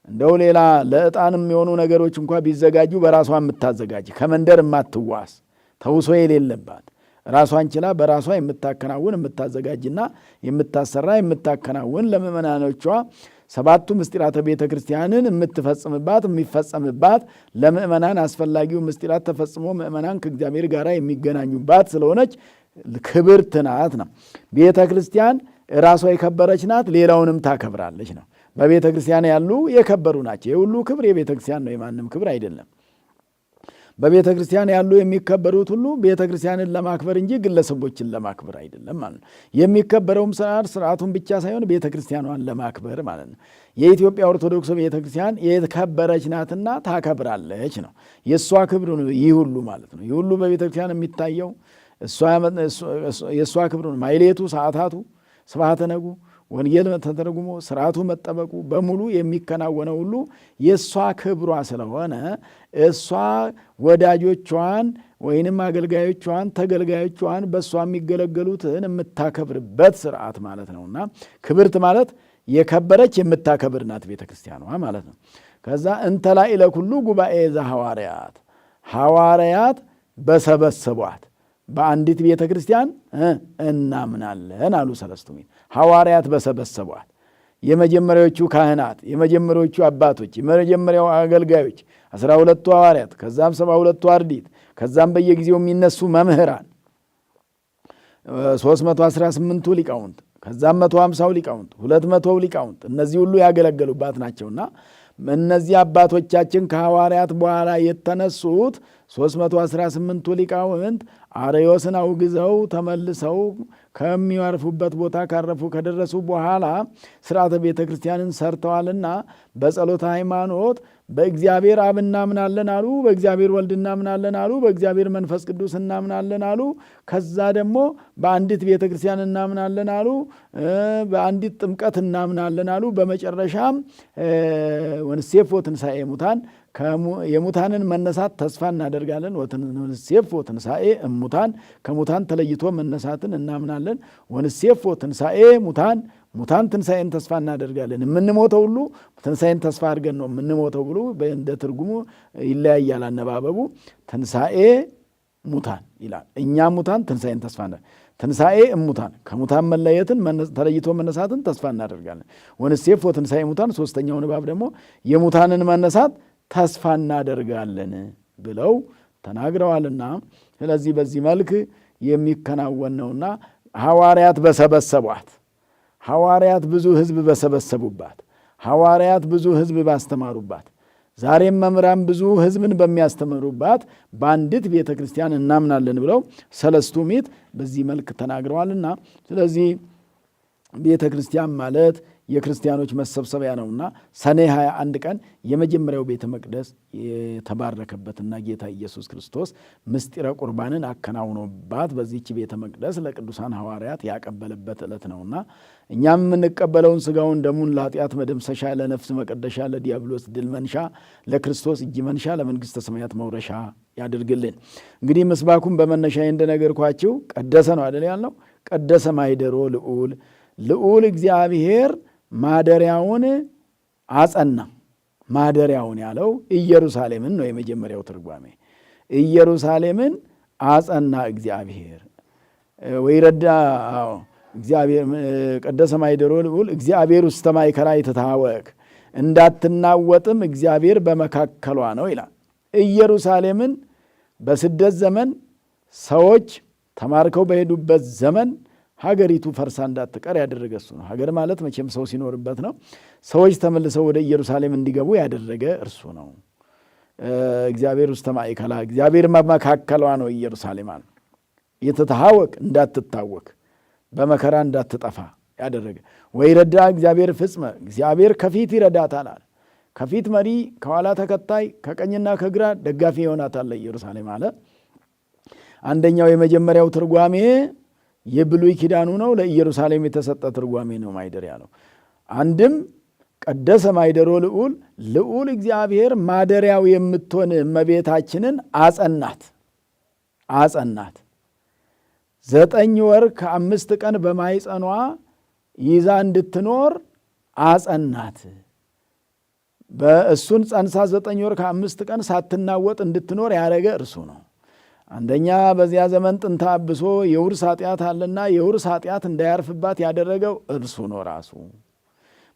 እንደው ሌላ ለዕጣን የሚሆኑ ነገሮች እንኳ ቢዘጋጁ በራሷ የምታዘጋጅ ከመንደር የማትዋስ ተውሶ የሌለባት ራሷን ችላ በራሷ የምታከናውን የምታዘጋጅና የምታሰራ የምታከናውን ለምእመናኖቿ ሰባቱ ምስጢራተ ቤተ ክርስቲያንን የምትፈጽምባት የሚፈጸምባት ለምእመናን አስፈላጊው ምስጢራት ተፈጽሞ ምእመናን ከእግዚአብሔር ጋር የሚገናኙባት ስለሆነች ክብርት ናት ነው። ቤተ ክርስቲያን ራሷ የከበረች ናት፣ ሌላውንም ታከብራለች ነው። በቤተ ክርስቲያን ያሉ የከበሩ ናቸው። የሁሉ ክብር የቤተ ክርስቲያን ነው፣ የማንም ክብር አይደለም። በቤተ ክርስቲያን ያሉ የሚከበሩት ሁሉ ቤተ ክርስቲያንን ለማክበር እንጂ ግለሰቦችን ለማክበር አይደለም ማለት ነው። የሚከበረውም ስርዓቱን ብቻ ሳይሆን ቤተ ክርስቲያኗን ለማክበር ማለት ነው። የኢትዮጵያ ኦርቶዶክስ ቤተ ክርስቲያን የተከበረች ናትና ታከብራለች ነው። የእሷ ክብር ነው ይህ ሁሉ ማለት ነው። ይህ ሁሉ በቤተ ክርስቲያን የሚታየው የእሷ ክብር ነው። ማይሌቱ፣ ሰዓታቱ፣ ስብሐተ ነጉ፣ ወንጌል ተተርጉሞ ስርዓቱ መጠበቁ በሙሉ የሚከናወነው ሁሉ የእሷ ክብሯ ስለሆነ እሷ ወዳጆቿን ወይንም አገልጋዮቿን ተገልጋዮቿን በእሷ የሚገለገሉትን የምታከብርበት ስርዓት ማለት ነውና ክብርት ማለት የከበረች የምታከብር ናት ቤተ ክርስቲያኗ ማለት ነው። ከዛ እንተ ላዕለ ኩሉ ጉባኤ ዘሐዋርያት ሐዋርያት በሰበሰቧት በአንዲት ቤተ ክርስቲያን እናምናለን አሉ ሰለስቱ ምዕት። ሐዋርያት በሰበሰቧት የመጀመሪያዎቹ ካህናት፣ የመጀመሪያዎቹ አባቶች፣ የመጀመሪያው አገልጋዮች 12ቱ ሐዋርያት፣ ከዛም 72ቱ አርድእት፣ ከዛም በየጊዜው የሚነሱ መምህራን 318ቱ ሊቃውንት፣ ከዛም 150ው ሊቃውንት፣ 200ው ሊቃውንት እነዚህ ሁሉ ያገለገሉባት ናቸውና እነዚህ አባቶቻችን ከሐዋርያት በኋላ የተነሱት 318ቱ ሊቃውንት አርዮስን አውግዘው ተመልሰው ከሚያርፉበት ቦታ ካረፉ ከደረሱ በኋላ ስርዓተ ቤተ ክርስቲያንን ሰርተዋልና በጸሎተ ሃይማኖት በእግዚአብሔር አብ እናምናለን አሉ፣ በእግዚአብሔር ወልድ እናምናለን አሉ፣ በእግዚአብሔር መንፈስ ቅዱስ እናምናለን አሉ። ከዛ ደግሞ በአንዲት ቤተ ክርስቲያን እናምናለን አሉ፣ በአንዲት ጥምቀት እናምናለን አሉ። በመጨረሻም ወንሴፎ ትንሣኤ ሙታን የሙታንን መነሳት ተስፋ እናደርጋለን። ወንሴፎ ትንሣኤ እሙታን ከሙታን ተለይቶ መነሳትን እናምናለን። ወንሴፎ ትንሣኤ ሙታን ትንሣኤን ተስፋ እናደርጋለን። የምንሞተው ሁሉ ትንሣኤን ተስፋ አድርገን ነው የምንሞተው ብሎ እንደ ትርጉሙ ይለያያል አነባበቡ። ትንሣኤ ሙታን ይላል። እኛ ሙታን ትንሣኤን ተስፋ ትንሣኤ እሙታን ከሙታን መለየትን ተለይቶ መነሳትን ተስፋ እናደርጋለን። ወንሴፎ ትንሣኤ ሙታን ሦስተኛው ንባብ ደግሞ የሙታንን መነሳት ተስፋ እናደርጋለን ብለው ተናግረዋልና ስለዚህ በዚህ መልክ የሚከናወን ነውና ሐዋርያት በሰበሰቧት ሐዋርያት ብዙ ሕዝብ በሰበሰቡባት ሐዋርያት ብዙ ሕዝብ ባስተማሩባት ዛሬም መምህራን ብዙ ሕዝብን በሚያስተምሩባት በአንዲት ቤተ ክርስቲያን እናምናለን ብለው ሰለስቱ ምዕት በዚህ መልክ ተናግረዋልና ስለዚህ ቤተ ክርስቲያን ማለት የክርስቲያኖች መሰብሰቢያ ነውና ሰኔ 21 ቀን የመጀመሪያው ቤተ መቅደስ የተባረከበትና ጌታ ኢየሱስ ክርስቶስ ምስጢረ ቁርባንን አከናውኖባት በዚህች ቤተ መቅደስ ለቅዱሳን ሐዋርያት ያቀበለበት ዕለት ነውና እኛም የምንቀበለውን ሥጋውን ደሙን ለኃጢአት መደምሰሻ፣ ለነፍስ መቀደሻ፣ ለዲያብሎስ ድል መንሻ፣ ለክርስቶስ እጅ መንሻ፣ ለመንግሥተ ሰማያት መውረሻ ያድርግልን። እንግዲህ ምስባኩን በመነሻ እንደነገርኳችሁ ቀደሰ ነው አይደል ያልነው? ቀደሰ ማኅደሮ ልዑል እግዚአብሔር ማደሪያውን አጸና። ማደሪያውን ያለው ኢየሩሳሌምን ነው። የመጀመሪያው ትርጓሜ ኢየሩሳሌምን አጸና እግዚአብሔር ወይረዳ እግዚአብሔር ቀደሰ ማኅደሮ ልዑል እግዚአብሔር ውስተ ማእከላ ይትታወክ እንዳትናወጥም እግዚአብሔር በመካከሏ ነው ይላል። ኢየሩሳሌምን በስደት ዘመን ሰዎች ተማርከው በሄዱበት ዘመን ሀገሪቱ ፈርሳ እንዳትቀር ያደረገ እሱ ነው። ሀገር ማለት መቼም ሰው ሲኖርበት ነው። ሰዎች ተመልሰው ወደ ኢየሩሳሌም እንዲገቡ ያደረገ እርሱ ነው። እግዚአብሔር ውስተ ማእከላ እግዚአብሔር መካከሏ ነው ኢየሩሳሌም አለ። የተታወቅ እንዳትታወክ በመከራ እንዳትጠፋ ያደረገ ወይረዳ እግዚአብሔር ፍጽመ እግዚአብሔር ከፊት ይረዳታል አለ። ከፊት መሪ፣ ከኋላ ተከታይ፣ ከቀኝና ከግራ ደጋፊ ይሆናታል ኢየሩሳሌም አለ። አንደኛው የመጀመሪያው ትርጓሜ የብሉይ ኪዳኑ ነው። ለኢየሩሳሌም የተሰጠ ትርጓሜ ነው ማኅደር ያለው። አንድም ቀደሰ ማኅደሮ ልዑል እግዚአብሔር ማደሪያው የምትሆን እመቤታችንን አጸናት 9 ወር ከ5 ቀን በማኅፀኗ ይዛ እንድትኖር አጸናት። በእሱን ጸንሳ 9 ወር ከ5 ቀን ሳትናወጥ እንድትኖር ያደረገ እርሱ ነው። አንደኛ በዚያ ዘመን ጥንተ አብሶ የውርስ ኃጢአት አለና የውርስ ኃጢአት እንዳያርፍባት ያደረገው እርሱ ነው ራሱ።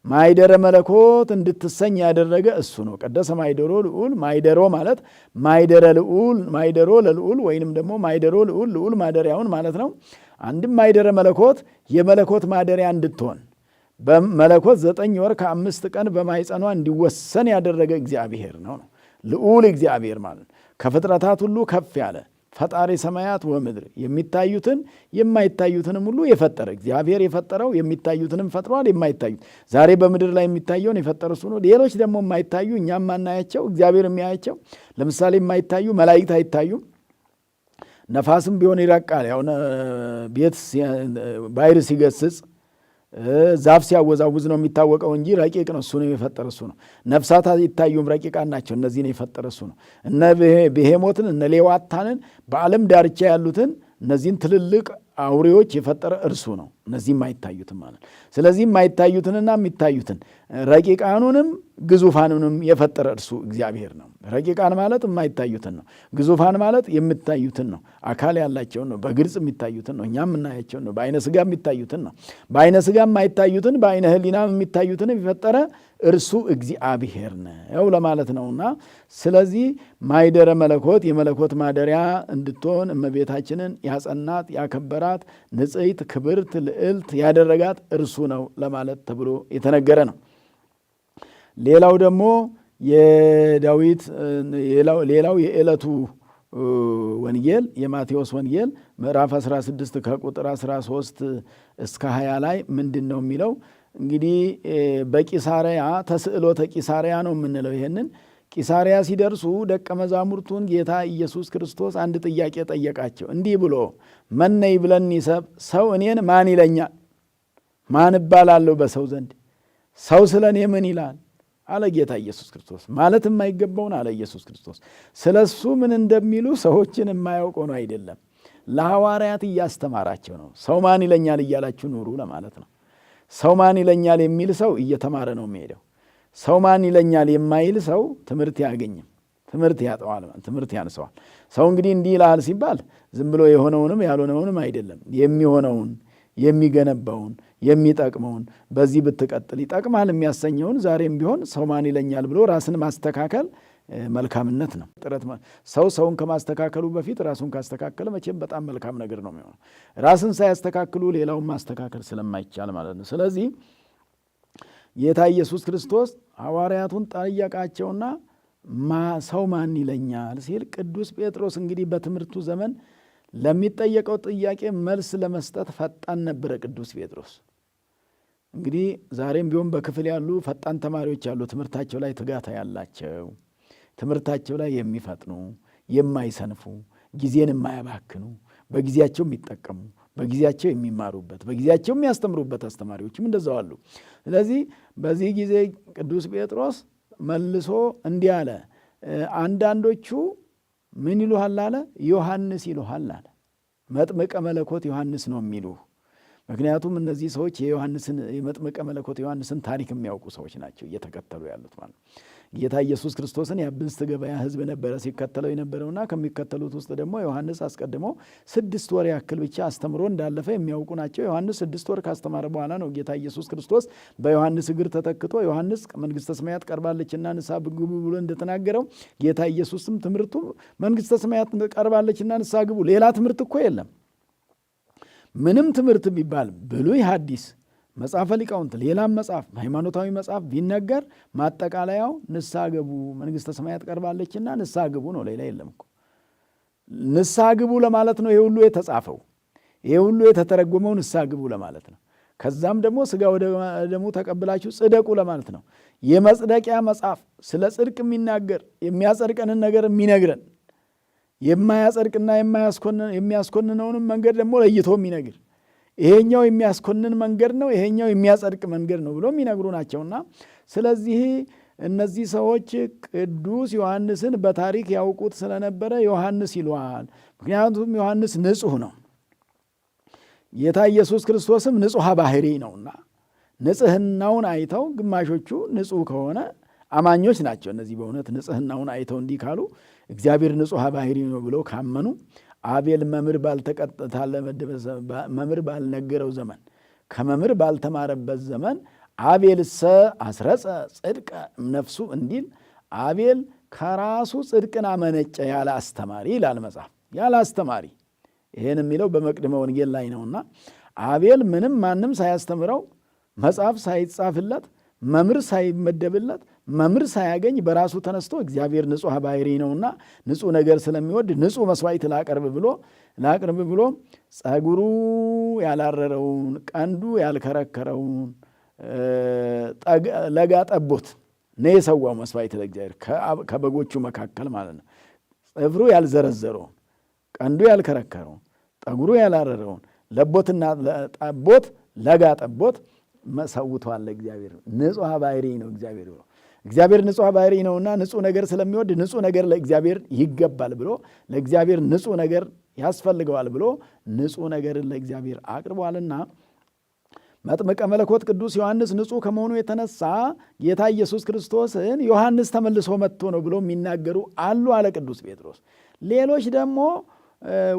ማኅደረ መለኮት እንድትሰኝ ያደረገ እሱ ነው። ቀደሰ ማኅደሮ ልዑል ማኅደሮ ማለት ማኅደሮ ለልዑል ወይንም ደግሞ ማኅደሮ ልዑል ማደሪያውን ማለት ነው። አንድም ማኅደረ መለኮት የመለኮት ማደሪያ እንድትሆን በመለኮት 9 ወር ከ5 ቀን በማኅፀኗ እንዲወሰን ያደረገ እግዚአብሔር ነው። ልዑል እግዚአብሔር ማለት ከፍጥረታት ሁሉ ከፍ ያለ ፈጣሪ ሰማያት ወምድር የሚታዩትን የማይታዩትንም ሁሉ የፈጠረ እግዚአብሔር የፈጠረው የሚታዩትንም ፈጥሯል። የማይታዩት ዛሬ በምድር ላይ የሚታየውን የፈጠረ እሱ ነው። ሌሎች ደግሞ የማይታዩ እኛም ማናያቸው እግዚአብሔር የሚያያቸው ለምሳሌ የማይታዩ መላእክት አይታዩም። ነፋስም ቢሆን ይረቃል። ያው ቤት ባሕር ሲገስጽ ዛፍ ሲያወዛውዝ ነው የሚታወቀው እንጂ ረቂቅ ነው። እሱ ነው የፈጠረ እሱ ነው። ነፍሳት አይታዩም፣ ረቂቃን ናቸው። እነዚህን የፈጠረ እሱ ነው። እነ ብሄሞትን እነ ሌዋታንን በዓለም ዳርቻ ያሉትን እነዚህን ትልልቅ አውሬዎች የፈጠረ እርሱ ነው። እነዚህም አይታዩትም ማለት። ስለዚህ የማይታዩትንና የሚታዩትን ረቂቃኑንም ግዙፋኑንም የፈጠረ እርሱ እግዚአብሔር ነው። ረቂቃን ማለት የማይታዩትን ነው። ግዙፋን ማለት የሚታዩትን ነው። አካል ያላቸውን ነው። በግልጽ የሚታዩትን ነው። እኛም የምናያቸውን ነው። በአይነ ሥጋ የሚታዩትን ነው። በአይነ ሥጋ የማይታዩትን በአይነ ሕሊናም የሚታዩትን የፈጠረ እርሱ እግዚአብሔር ነው ለማለት ነውና ስለዚህ ማኅደረ መለኮት የመለኮት ማደሪያ እንድትሆን እመቤታችንን ያጸናት ያከበራት ንጽሕት ክብርት ልዕልት ያደረጋት እርሱ ነው ለማለት ተብሎ የተነገረ ነው። ሌላው ደግሞ የዳዊት ሌላው የዕለቱ ወንጌል የማቴዎስ ወንጌል ምዕራፍ 16 ከቁጥር 13 እስከ 20 ላይ ምንድን ነው የሚለው? እንግዲህ በቂሳርያ ተስዕሎተ ቂሳርያ ነው የምንለው። ይሄንን ቂሳርያ ሲደርሱ ደቀ መዛሙርቱን ጌታ ኢየሱስ ክርስቶስ አንድ ጥያቄ ጠየቃቸው። እንዲህ ብሎ መነ ይብለኒ ሰብእ፣ ሰው እኔን ማን ይለኛል? ማን እባላለሁ በሰው ዘንድ? ሰው ስለ እኔ ምን ይላል አለ ጌታ ኢየሱስ ክርስቶስ። ማለት የማይገባውን አለ ኢየሱስ ክርስቶስ። ስለ እሱ ምን እንደሚሉ ሰዎችን የማያውቀው ነው አይደለም፣ ለሐዋርያት እያስተማራቸው ነው። ሰው ማን ይለኛል እያላችሁ ኑሩ ለማለት ነው። ሰው ማን ይለኛል የሚል ሰው እየተማረ ነው የሚሄደው። ሰው ማን ይለኛል የማይል ሰው ትምህርት ያገኝም፣ ትምህርት ያጠዋል፣ ትምህርት ያንሰዋል። ሰው እንግዲህ እንዲህ ይልሃል ሲባል ዝም ብሎ የሆነውንም ያልሆነውንም አይደለም፣ የሚሆነውን የሚገነባውን የሚጠቅመውን በዚህ ብትቀጥል ይጠቅማል የሚያሰኘውን ዛሬም ቢሆን ሰው ማን ይለኛል ብሎ ራስን ማስተካከል መልካምነት ነው። ጥረት ሰውን ከማስተካከሉ በፊት ራሱን ካስተካከለ መቼም በጣም መልካም ነገር ነው የሚሆነው። ራስን ሳያስተካክሉ ሌላውን ማስተካከል ስለማይቻል ማለት ነው። ስለዚህ ጌታ ኢየሱስ ክርስቶስ ሐዋርያቱን ጠየቃቸውና ሰው ማን ይለኛል ሲል ቅዱስ ጴጥሮስ እንግዲህ በትምህርቱ ዘመን ለሚጠየቀው ጥያቄ መልስ ለመስጠት ፈጣን ነበረ። ቅዱስ ጴጥሮስ እንግዲህ ዛሬም ቢሆን በክፍል ያሉ ፈጣን ተማሪዎች ያሉ፣ ትምህርታቸው ላይ ትጋት ያላቸው፣ ትምህርታቸው ላይ የሚፈጥኑ የማይሰንፉ፣ ጊዜን የማያባክኑ፣ በጊዜያቸው የሚጠቀሙ፣ በጊዜያቸው የሚማሩበት፣ በጊዜያቸው የሚያስተምሩበት አስተማሪዎችም እንደዛው አሉ። ስለዚህ በዚህ ጊዜ ቅዱስ ጴጥሮስ መልሶ እንዲህ አለ፣ አንዳንዶቹ ምን ይሉሃል አለ? ዮሐንስ ይሉሃል አለ። መጥምቀ መለኮት ዮሐንስ ነው የሚሉህ። ምክንያቱም እነዚህ ሰዎች የመጥምቀ መለኮት ዮሐንስን ታሪክ የሚያውቁ ሰዎች ናቸው እየተከተሉ ያሉት ማለት። ጌታ ኢየሱስ ክርስቶስን የአብስት ገበያ ሕዝብ ነበረ ሲከተለው የነበረውና ከሚከተሉት ውስጥ ደግሞ ዮሐንስ አስቀድሞ 6 ወር ያክል ብቻ አስተምሮ እንዳለፈ የሚያውቁ ናቸው። ዮሐንስ 6 ወር ካስተማረ በኋላ ነው ጌታ ኢየሱስ ክርስቶስ በዮሐንስ እግር ተተክቶ ዮሐንስ መንግሥተ ሰማያት ቀርባለችና ንስሐ ግቡ ብሎ እንደተናገረው ጌታ ኢየሱስም ትምህርቱ መንግሥተ ሰማያት ቀርባለችና ንስሐ ግቡ፣ ሌላ ትምህርት እኮ የለም። ምንም ትምህርት ቢባል ብሉይ ሐዲስ መጽሐፈ ሊቃውንት ሌላም መጽሐፍ ሃይማኖታዊ መጽሐፍ ቢነገር ማጠቃለያው ንስሐ ግቡ መንግሥተ ሰማያት ቀርባለችና ንስሐ ግቡ ነው። ሌላ የለም እኮ። ንስሐ ግቡ ለማለት ነው ይሄ ሁሉ የተጻፈው፣ ይሄ ሁሉ የተተረጎመው ንስሐ ግቡ ለማለት ነው። ከዛም ደግሞ ሥጋ ወደሙ ተቀብላችሁ ጽደቁ ለማለት ነው። የመጽደቂያ መጽሐፍ ስለ ጽድቅ የሚናገር የሚያጸድቀንን ነገር የሚነግረን፣ የማያጸድቅና የሚያስኮንነውንም መንገድ ደግሞ ለይቶ የሚነግር፣ ይሄኛው የሚያስኮንን መንገድ ነው፣ ይሄኛው የሚያጸድቅ መንገድ ነው ብሎ የሚነግሩ ናቸውና ስለዚህ እነዚህ ሰዎች ቅዱስ ዮሐንስን በታሪክ ያውቁት ስለነበረ ዮሐንስ ይለዋል። ምክንያቱም ዮሐንስ ንጹሕ ነው። ጌታ ኢየሱስ ክርስቶስም ንጹሐ ባህሪ ነውና ንጽሕናውን አይተው ግማሾቹ ንጹሕ ከሆነ አማኞች ናቸው። እነዚህ በእውነት ንጽሕናውን አይተው እንዲህ ካሉ እግዚአብሔር ንጹሐ ባህሪ ነው ብለው ካመኑ አቤል መምህር ባልነገረው ዘመን ከመምህር ባልተማረበት ዘመን አቤልሰ አስረጸ ጽድቀ ነፍሱ እንዲል አቤል ከራሱ ጽድቅን አመነጨ ያለ አስተማሪ ይላል መጽሐፍ። ያለ አስተማሪ ይሄን የሚለው በመቅድመ ወንጌል ላይ ነውና አቤል ማንም ሳያስተምረው መጽሐፍ ሳይጻፍለት መምህር ሳይመደብለት መምህር ሳያገኝ በራሱ ተነስቶ እግዚአብሔር ንጹሕ ባህሪ ነውና ንጹሕ ነገር ስለሚወድ ንጹሕ መስዋዕት ላቅርብ ብሎ ጸጉሩ ያላረረውን ቀንዱ ያልከረከረውን ለጋ ጠቦት ነው የሰዋው መስዋዕት ለእግዚአብሔር ከበጎቹ መካከል ማለት ነው። ጽፍሩ ያልዘረዘረውን ቀንዱ ያልከረከረውን ጠጉሩ ያላረረውን ጠቦት ለጋ ጠቦት መሰውቷል ለእግዚአብሔር። ንጹሕ ባህሪ ነው እግዚአብሔር ብሎ እግዚአብሔር ንጹሕ ባህሪ ነውና ንጹሕ ነገር ስለሚወድ ንጹሕ ነገር ለእግዚአብሔር ይገባል ብሎ ለእግዚአብሔር ንጹሕ ነገር ያስፈልገዋል ብሎ ንጹሕ ነገርን ለእግዚአብሔር አቅርቧልና መጥምቀ መለኮት ቅዱስ ዮሐንስ ንጹሕ ከመሆኑ የተነሳ ጌታ ኢየሱስ ክርስቶስን ዮሐንስ ተመልሶ መጥቶ ነው ብሎ የሚናገሩ አሉ አለ ቅዱስ ጴጥሮስ። ሌሎች ደግሞ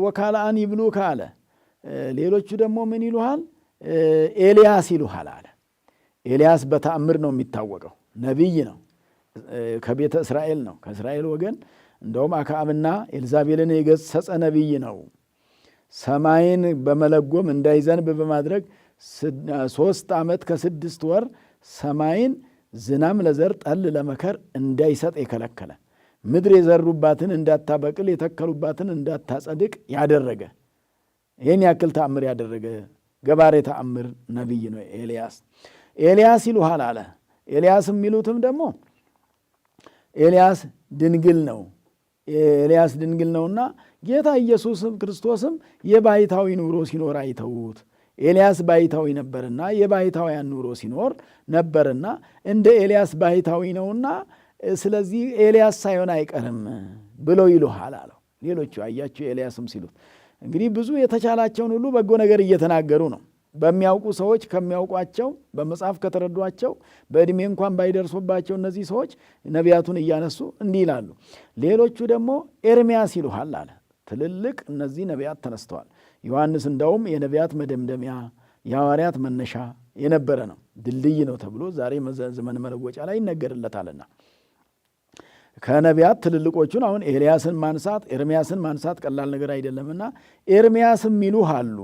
ወካልአን ይብሉከ አለ። ሌሎቹ ደግሞ ምን ይሉሃል? ኤልያስ ይሉሃል አለ። ኤልያስ በተአምር ነው የሚታወቀው፣ ነቢይ ነው፣ ከቤተ እስራኤል ነው፣ ከእስራኤል ወገን። እንደውም አክዓብና ኤልዛቤልን የገሰጸ ነቢይ ነው። ሰማይን በመለጎም እንዳይዘንብ በማድረግ 3 ዓመት ከ6 ወር ሰማይን ዝናም ለዘር ጠል ለመከር እንዳይሰጥ የከለከለ፣ ምድር የዘሩባትን እንዳታበቅል የተከሉባትን እንዳታጸድቅ ያደረገ፣ ይህን ያክል ተአምር ያደረገ ገባሬ ተአምር ነቢይ ነው ኤልያስ ይሉሃል አለ። ኤልያስ የሚሉትም ደግሞ ኤልያስ ድንግል ነው። ኤልያስ ድንግል ነውና ጌታ ኢየሱስ ክርስቶስም የባሕታዊ ኑሮ ሲኖር አይተውት። ኤልያስ ባሕታዊ ነበርና የባሕታውያን ኑሮ ሲኖር ነበርና እንደ ኤልያስ ባሕታዊ ነውና ስለዚህ ኤልያስ ሳይሆን አይቀርም ብለው ይሉሃል አለው። ሌሎቹ አያችሁ ኤልያስም ሲሉት እንግዲህ ብዙ የተቻላቸውን ሁሉ በጎ ነገር እየተናገሩ ነው። በሚያውቁ ሰዎች ከሚያውቋቸው በመጽሐፍ ከተረዷቸው በዕድሜ እንኳን ባይደርሱባቸው እነዚህ ሰዎች ነቢያቱን እያነሱ እንዲህ ይላሉ። ሌሎቹ ደግሞ ኤርምያስ ይሉሃል አለ። ትልልቅ እነዚህ ነቢያት ተነስተዋል። ዮሐንስ እንደውም የነቢያት መደምደሚያ የሐዋርያት መነሻ የነበረ ነው፣ ድልድይ ነው ተብሎ ዛሬ ዘመን መለወጫ ላይ ይነገርለታልና ከነቢያት ትልልቆቹን አሁን ኤልያስን ማንሳት ኤርምያስን ማንሳት ቀላል ነገር አይደለምና ኤርምያስ የሚሉህ አሉ።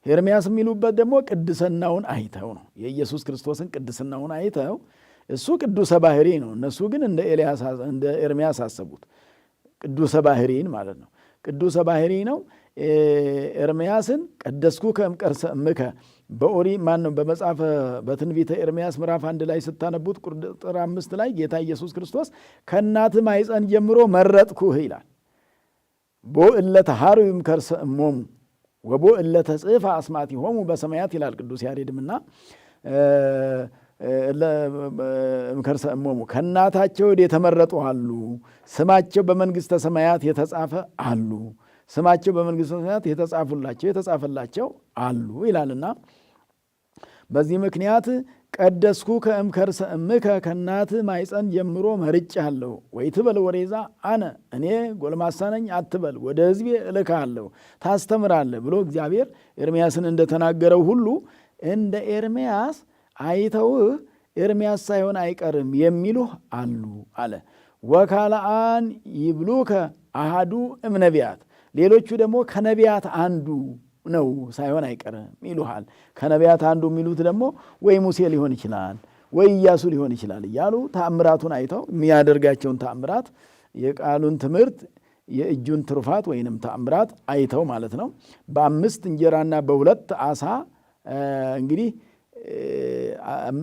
ኤርምያስ የሚሉበት ደግሞ ቅድስናውን አይተው ነው። የኢየሱስ ክርስቶስን ቅድስናውን አይተው እሱ ቅዱሰ ባህሪ ነው። እነሱ ግን እንደ ኤርምያስ አሰቡት። ቅዱሰ ባህሪን ማለት ነው። ቅዱሰ ባህሪ ነው። ኤርምያስን ቀደስኩ ከእምቀርሰ እምከ በመጽሐፈ በትንቢተ ኤርምያስ ምዕራፍ 1 ላይ ስታነቡት ቁጥር 5 ላይ ጌታ ኢየሱስ ክርስቶስ ከእናት ማኅፀን ጀምሮ መረጥኩህ ይላል። ቦ እለተ ሀሩይ እምከርሰ እሞሙ ወቦ እለተ ጽሕፈ አስማቲሆሙ በሰማያት ይላል ቅዱስ ያሬድምና እምከርሰ እሞሙ ከእናታቸው የተመረጡ አሉ፣ ስማቸው በመንግሥተ ሰማያት የተጻፈ አሉ፣ ስማቸው በመንግሥተ ሰማያት የተጻፈላቸው አሉ ይላልና በዚህ ምክንያት ቀደስኩ ከእምከርሰ እምከ ከእናት ማኅፀን ጀምሮ መርጬሃለሁ። ወይትበል ወሬዛ አነ እኔ ጎልማሳ ነኝ አትበል፣ ወደ ሕዝቤ እልክሃለሁ ታስተምራለህ ብሎ እግዚአብሔር ኤርምያስን እንደተናገረው ሁሉ እንደ ኤርምያስ አይተውህ ኤርምያስ ሳይሆን አይቀርም የሚሉህ አሉ አለ። ወካልአን ይብሉከ አሃዱ እምነቢያት ሌሎቹ ደግሞ ከነቢያት አንዱ ነው ሳይሆን አይቀርም ይሉሃል። ከነቢያት አንዱ የሚሉት ደግሞ ወይ ሙሴ ሊሆን ይችላል ወይ ኢያሱ ሊሆን ይችላል እያሉ ተአምራቱን አይተው የሚያደርጋቸውን ተአምራት የቃሉን ትምህርት የእጁን ትሩፋት ወይንም ተአምራት አይተው ማለት ነው። በ5 እንጀራና በ2 ዓሣ እንግዲህ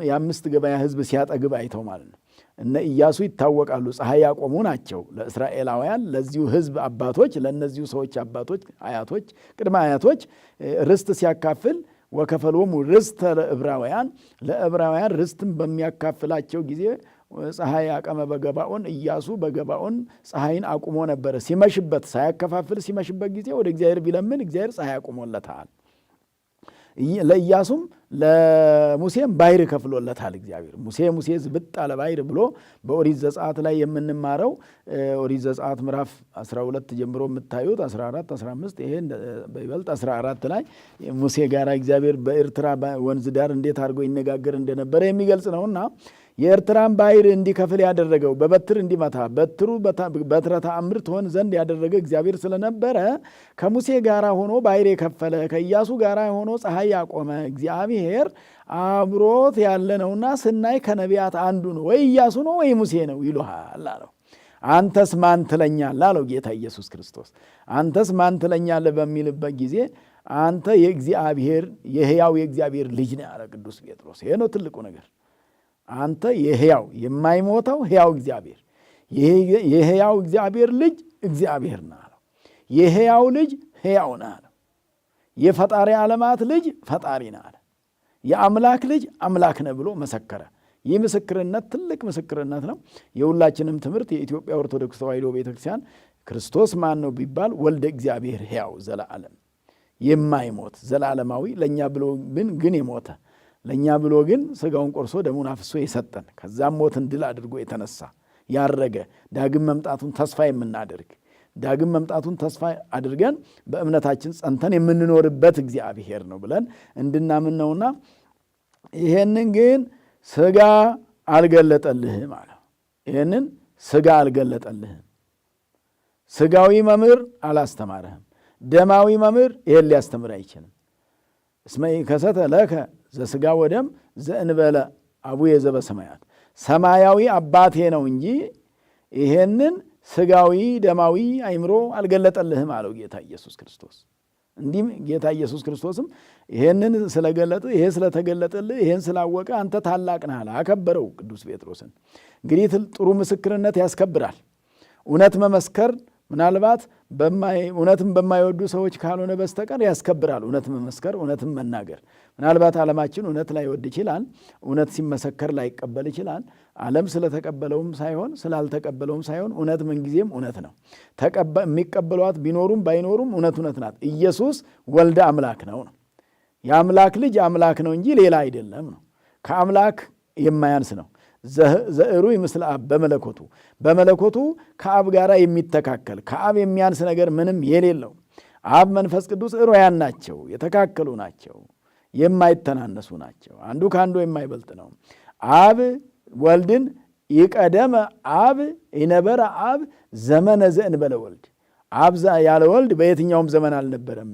የ5 ገበያ ሕዝብ ሲያጠግብ አይተው ማለት ነው። እነ ኢያሱ ይታወቃሉ። ፀሐይ ያቆሙ ናቸው ለእስራኤላውያን፣ ለዚሁ ሕዝብ አባቶች፣ ለእነዚሁ ሰዎች አባቶች፣ አያቶች፣ ቅድመ አያቶች ርስት ሲያካፍል ወከፈሎሙ ርስተ ለዕብራውያን ለዕብራውያን ርስትን በሚያካፍላቸው ጊዜ ፀሐይ አቀመ በገባኦን ኢያሱ በገባኦን ፀሐይን አቁሞ ነበረ። ሲመሽበት ሳያከፋፍል ሲመሽበት ጊዜ ወደ እግዚአብሔር ቢለምን እግዚአብሔር ፀሐይ አቁሞለታል። ለኢያሱም ለሙሴም ባሕር ከፍሎለታል እግዚአብሔር። ሙሴ ዝብጥ አለ ባሕር ብሎ በኦሪት ዘጸአት ላይ የምንማረው ኦሪት ዘጸአት ምዕራፍ 12 ጀምሮ የምታዩት 14፣ 15 ይሄ በይበልጥ 14 ላይ ሙሴ ጋር እግዚአብሔር በኤርትራ ወንዝ ዳር እንዴት አድርጎ ይነጋገር እንደነበረ የሚገልጽ ነውና የኤርትራን ባሕር እንዲከፍል ያደረገው በበትር እንዲመታ በትሩ በትረ ተአምር ትሆን ዘንድ ያደረገ እግዚአብሔር ስለነበረ ከሙሴ ጋር ሆኖ ባሕር የከፈለ ከኢያሱ ጋር ሆኖ ፀሐይ ያቆመ እግዚአብሔር አብሮት ያለ ነውና ስናይ ከነቢያት አንዱ ነው፣ ወይ ኢያሱ ነው ወይ ሙሴ ነው ይሉሃል አለው። አንተስ ማን ትለኛለህ አለው ጌታ ኢየሱስ ክርስቶስ። አንተስ ማን ትለኛለህ በሚልበት ጊዜ አንተ የእግዚአብሔር የሕያው የእግዚአብሔር ልጅ ነህ አለ ቅዱስ ጴጥሮስ። ይሄ ነው ትልቁ ነገር። አንተ የሕያው የማይሞተው ሕያው እግዚአብሔር የሕያው እግዚአብሔር ልጅ እግዚአብሔር ነህ አለው። የሕያው ልጅ ሕያው ነህ አለው። የፈጣሪ ዓለማት ልጅ ፈጣሪ ነህ አለ። የአምላክ ልጅ አምላክ ነህ ብሎ መሰከረ። ይህ ምስክርነት ትልቅ ምስክርነት ነው። የሁላችንም ትምህርት የኢትዮጵያ ኦርቶዶክስ ተዋሕዶ ቤተክርስቲያን ክርስቶስ ማን ነው ቢባል ወልደ እግዚአብሔር ሕያው ዘለዓለም የማይሞት ዘላለማዊ ለእኛ ብሎ ግን የሞተ ለእኛ ብሎ ግን ሥጋውን ቆርሶ ደሙን አፍሶ የሰጠን ከዛም ሞትን ድል አድርጎ የተነሳ ያረገ ዳግም መምጣቱን ተስፋ የምናደርግ ዳግም መምጣቱን ተስፋ አድርገን በእምነታችን ጸንተን የምንኖርበት እግዚአብሔር ነው ብለን እንድናምን ነውና ይሄንን ግን ሥጋ አልገለጠልህም አለ። ይሄንን ሥጋ አልገለጠልህም። ሥጋዊ መምህር አላስተማረህም። ደማዊ መምህር ይሄን ሊያስተምር አይችልም። እስመ ኢከሰተ ለከ ዘሥጋ ወደም ዘእንበለ አቡየ ዘበሰማያት ሰማያዊ አባቴ ነው እንጂ ይሄንን ሥጋዊ ደማዊ አይምሮ አልገለጠልህም አለው ጌታ ኢየሱስ ክርስቶስ። እንዲህም ጌታ ኢየሱስ ክርስቶስም ይሄንን ስለገለጥ ይሄ ስለተገለጠልህ ይሄን ስላወቀ አንተ ታላቅ ነህ አለ። አከበረው ቅዱስ ጴጥሮስን። እንግዲህ ጥሩ ምስክርነት ያስከብራል። እውነት መመስከር ምናልባት እውነትን በማይወዱ ሰዎች ካልሆነ በስተቀር ያስከብራል። እውነት መመስከር፣ እውነትን መናገር። ምናልባት ዓለማችን እውነት ላይወድ ይችላል። እውነት ሲመሰከር ላይቀበል ይችላል። ዓለም ስለተቀበለውም ሳይሆን ስላልተቀበለውም ሳይሆን እውነት ምንጊዜም እውነት ነው። የሚቀበሏት ቢኖሩም ባይኖሩም እውነት ናት። ኢየሱስ ወልደ አምላክ ነው። የአምላክ ልጅ አምላክ ነው እንጂ ሌላ አይደለም ነው። ከአምላክ የማያንስ ነው። ዘእሩይ ምስለ አብ በመለኮቱ ከአብ ጋር የሚተካከል ከአብ የሚያንስ ነገር ምንም የሌለው አብ መንፈስ ቅዱስ እሩያን ናቸው፣ የተካከሉ ናቸው፣ የማይተናነሱ ናቸው። አንዱ ከአንዱ የማይበልጥ ነው። አብ ወልድን ይቀደመ አብ ይነበረ አብ ዘመነ ዘእንበለ ወልድ አብ ያለ ወልድ በየትኛውም ዘመን አልነበረም።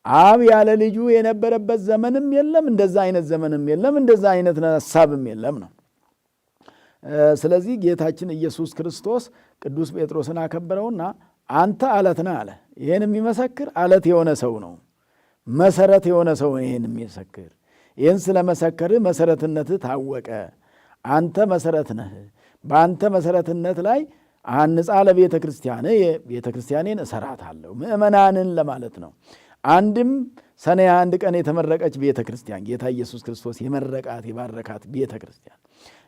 አብ ያለ ልጁ የነበረበት ዘመንም የለም፣ እንደዛ አይነት ዘመንም የለም፣ እንደዛ አይነት ሐሳብም የለም ነው። ስለዚህ ጌታችን ኢየሱስ ክርስቶስ ቅዱስ ጴጥሮስን አከበረውና አንተ አለት ነህ አለ። ይህን የሚመሰክር አለት የሆነ ሰው ነው፣ መሰረት የሆነ ሰው ነው። ይህን የሚመሰክር ይህን ስለመሰከር መሰረትነትህ ታወቀ። አንተ መሰረት ነህ። በአንተ መሰረትነት ላይ አንጻ ለቤተ ክርስቲያን ቤተ ክርስቲያኔን እሰራታለሁ፣ ምእመናንን ለማለት ነው። አንድም ሰኔ 1 ቀን የተመረቀች ቤተ ክርስቲያን ጌታ ኢየሱስ ክርስቶስ የመረቃት የባረካት ቤተ ክርስቲያን፣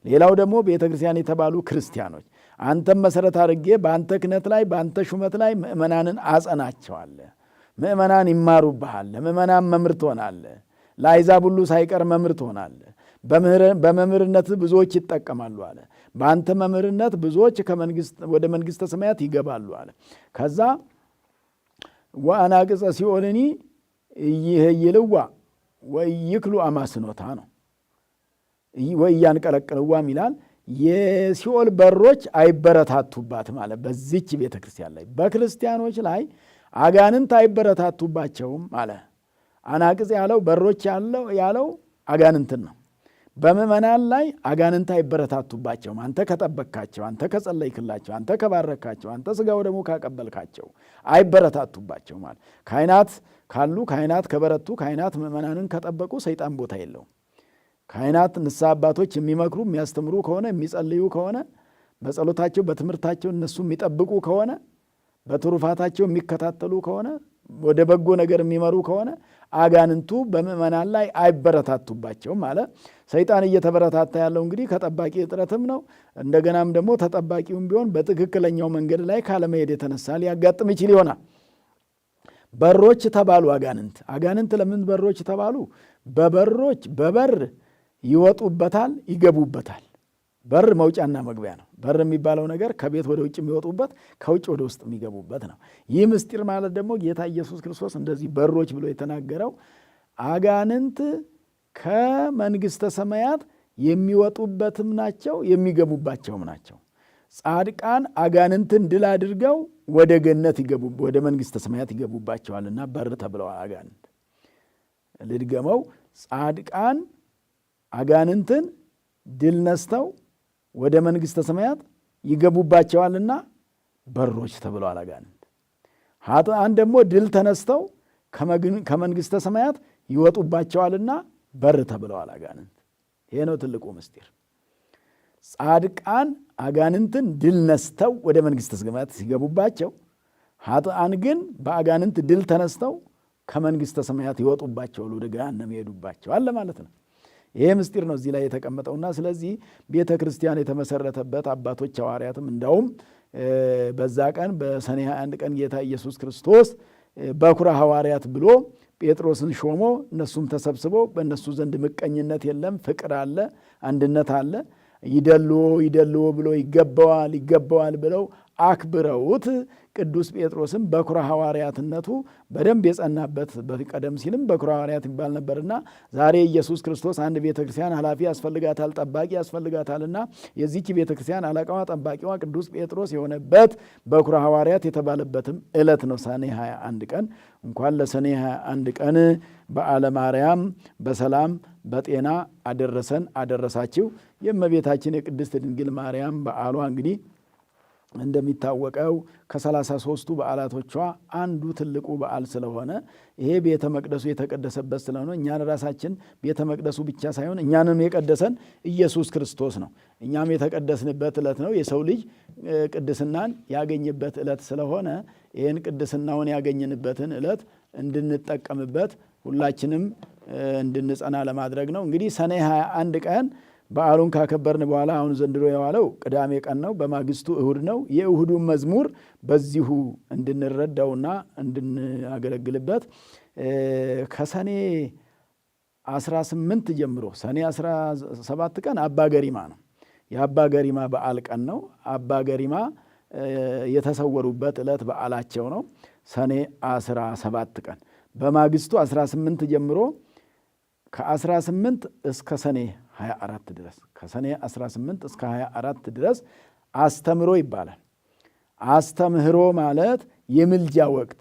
ሌላው ደግሞ ቤተ ክርስቲያን የተባሉ ክርስቲያኖች አንተም መሰረት አድርጌ በአንተ ክህነት ላይ በአንተ ሹመት ላይ ምእመናንን አጸናቸዋለህ። ምእመናን ይማሩብሃል፣ ለምእመናን መምህር ትሆናለህ፣ ለአሕዛብ ሁሉ ሳይቀር መምህር ትሆናለህ። በመምህርነት ብዙዎች ይጠቀማሉ አለ። በአንተ መምህርነት ብዙዎች ወደ መንግሥተ ሰማያት ይገባሉ አለ። ከዛ ወአናቅጸ ሲኦልኒ ይህይልዋ ወይክሉ አማስኖታ ነው ወያንቀለቅልዋም ይላል። የሲኦል በሮች አይበረታቱባትም አለ። በዚች ቤተ ክርስቲያን ላይ በክርስቲያኖች ላይ አጋንንት አይበረታቱባቸውም አለ። አናቅጽ ያለው በሮች ያለው አጋንንትን ነው። በምእመናን ላይ አጋንንት አይበረታቱባቸውም። አንተ ከጠበቅካቸው፣ አንተ ከጸለይክላቸው፣ አንተ ከባረካቸው፣ አንተ ሥጋ ወደሙ ካቀበልካቸው አይበረታቱባቸው ማለት። ካህናት ካሉ ካህናት ከበረቱ፣ ካህናት ምእመናንን ከጠበቁ ሰይጣን ቦታ የለውም። ካህናት ንስሐ አባቶች የሚመክሩ የሚያስተምሩ ከሆነ የሚጸልዩ ከሆነ በጸሎታቸው በትምህርታቸው እነሱ የሚጠብቁ ከሆነ በትሩፋታቸው የሚከታተሉ ከሆነ ወደ በጎ ነገር የሚመሩ ከሆነ አጋንንቱ በምእመናን ላይ አይበረታቱባቸውም ማለት። ሰይጣን እየተበረታታ ያለው እንግዲህ ከጠባቂ እጥረትም ነው። እንደገናም ደግሞ ተጠባቂውም ቢሆን በትክክለኛው መንገድ ላይ ካለመሄድ የተነሳ ሊያጋጥም ይችል ይሆናል። በሮች ተባሉ አጋንንት ለምን በሮች ተባሉ? በበር ይወጡበታል፣ ይገቡበታል። በር መውጫና መግቢያ ነው። በር የሚባለው ነገር ከቤት ወደ ውጭ የሚወጡበት፣ ከውጭ ወደ ውስጥ የሚገቡበት ነው። ይህ ምስጢር ማለት ደግሞ ጌታ ኢየሱስ ክርስቶስ እንደዚህ በሮች ብሎ የተናገረው አጋንንት ከመንግሥተ ሰማያት የሚወጡበትም ናቸው የሚገቡባቸውም ናቸው። ጻድቃን አጋንንትን ድል አድርገው ወደ ገነት ወደ መንግሥተ ሰማያት ይገቡባቸዋልና በር ተብለዋል አጋንንት። ልድገመው፣ ጻድቃን አጋንንትን ድል ነስተው ወደ መንግሥተ ሰማያት ይገቡባቸዋልና በሮች ተብለዋል አጋንንት። ኃጥአን ደግሞ ድል ተነስተው ከመንግሥተ ሰማያት ይወጡባቸዋልና በር ተብለዋል አጋንንት። ይሄ ነው ትልቁ ምስጢር። ጻድቃን አጋንንትን ድል ነስተው ወደ መንግሥተ ሰማያት ሲገቡባቸው፣ ኃጥአን ግን በአጋንንት ድል ተነስተው ከመንግሥተ ሰማያት ይወጡባቸዋል፣ ወደ ገሃነም ይሄዱባቸዋል ማለት ነው። ይሄ ምስጢር ነው እዚህ ላይ የተቀመጠውና ስለዚህ ቤተ ክርስቲያን የተመሰረተበት አባቶች ሐዋርያትም እንዳውም በዛ ቀን በሰኔ 21 ቀን ጌታ ኢየሱስ ክርስቶስ በኩረ ሐዋርያት ብሎ ጴጥሮስን ሾሞ እነሱም ተሰብስበው በእነሱ ዘንድ ምቀኝነት የለም፣ ፍቅር አለ፣ አንድነት አለ። ይደልዎ ብሎ ይገባዋል ብለው አክብረውት ቅዱስ ጴጥሮስም በኩረ ሐዋርያትነቱ በደንብ የጸናበት ቀደም ሲልም በኩረ ሐዋርያት ይባል ነበርና ዛሬ ኢየሱስ ክርስቶስ አንድ ቤተ ክርስቲያን ኃላፊ ያስፈልጋታል፣ ጠባቂ ያስፈልጋታልና የዚች ቤተ ክርስቲያን አለቃዋ ጠባቂዋ ቅዱስ ጴጥሮስ የሆነበት በኩረ ሐዋርያት የተባለበትም ዕለት ነው ሰኔ 21 ቀን። እንኳን ለሰኔ 21 ቀን በዓለ ማርያም በሰላም በጤና አደረሰን አደረሳችሁ። የእመቤታችን የቅድስት ድንግል ማርያም በዓሏ እንግዲህ እንደሚታወቀው ከ33ቱ በዓላቶቿ አንዱ ትልቁ በዓል ስለሆነ ይሄ ቤተ መቅደሱ የተቀደሰበት ስለሆነ እኛን ራሳችን ቤተ መቅደሱ ብቻ ሳይሆን እኛንም የቀደሰን ኢየሱስ ክርስቶስ ነው። እኛም የተቀደስንበት ዕለት ነው። የሰው ልጅ ቅድስናን ያገኝበት ዕለት ስለሆነ ይህን ቅድስናውን ያገኝንበትን ዕለት እንድንጠቀምበት ሁላችንም እንድንጸና ለማድረግ ነው። እንግዲህ ሰኔ 21 ቀን በዓሉን ካከበርን በኋላ አሁን ዘንድሮ የዋለው ቅዳሜ ቀን ነው። በማግስቱ እሁድ ነው። የእሁዱን መዝሙር በዚሁ እንድንረዳውና እንድናገለግልበት ከሰኔ 18 ጀምሮ ሰኔ 17 ቀን አባ ገሪማ ነው። የአባ ገሪማ በዓል ቀን ነው። አባ ገሪማ የተሰወሩበት ዕለት በዓላቸው ነው። ሰኔ 17 ቀን በማግስቱ 18 ጀምሮ ከ18 እስከ ሰኔ 24 ድረስ ከሰኔ 18 እስከ 24 ድረስ አስተምህሮ ይባላል። አስተምህሮ ማለት የምልጃ ወቅት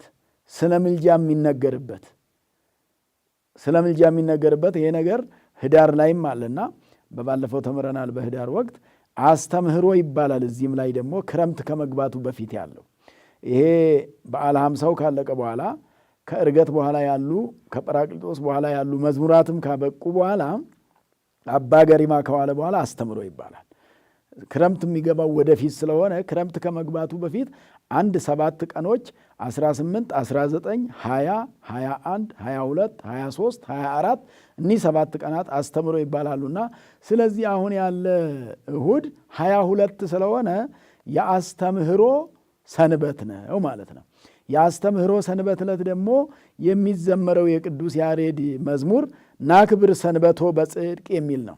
ስለ ምልጃ የሚነገርበት ይሄ ነገር ህዳር ላይም አለና በባለፈው ተምረናል። በህዳር ወቅት አስተምህሮ ይባላል። እዚህም ላይ ደግሞ ክረምት ከመግባቱ በፊት ያለው ይሄ በዓለ ሀምሳው ካለቀ በኋላ ከዕርገት በኋላ ያሉ ከጰራቅሊጦስ በኋላ ያሉ መዝሙራትም ካበቁ በኋላ አባ ገሪማ ከዋለ በኋላ አስተምህሮ ይባላል። ክረምት የሚገባው ወደፊት ስለሆነ ክረምት ከመግባቱ በፊት 7 ቀኖች 18፣ 19፣ 20፣ 21፣ 22፣ 23፣ 24 እኒህ 7 ቀናት አስተምህሮ ይባላሉና ስለዚህ አሁን ያለ እሁድ 22 ስለሆነ የአስተምህሮ ሰንበት ነው ማለት ነው። የአስተምህሮ ሰንበት ዕለት ደግሞ የሚዘመረው የቅዱስ ያሬድ መዝሙር ናክብር ሰንበቶ በጽድቅ የሚል ነው።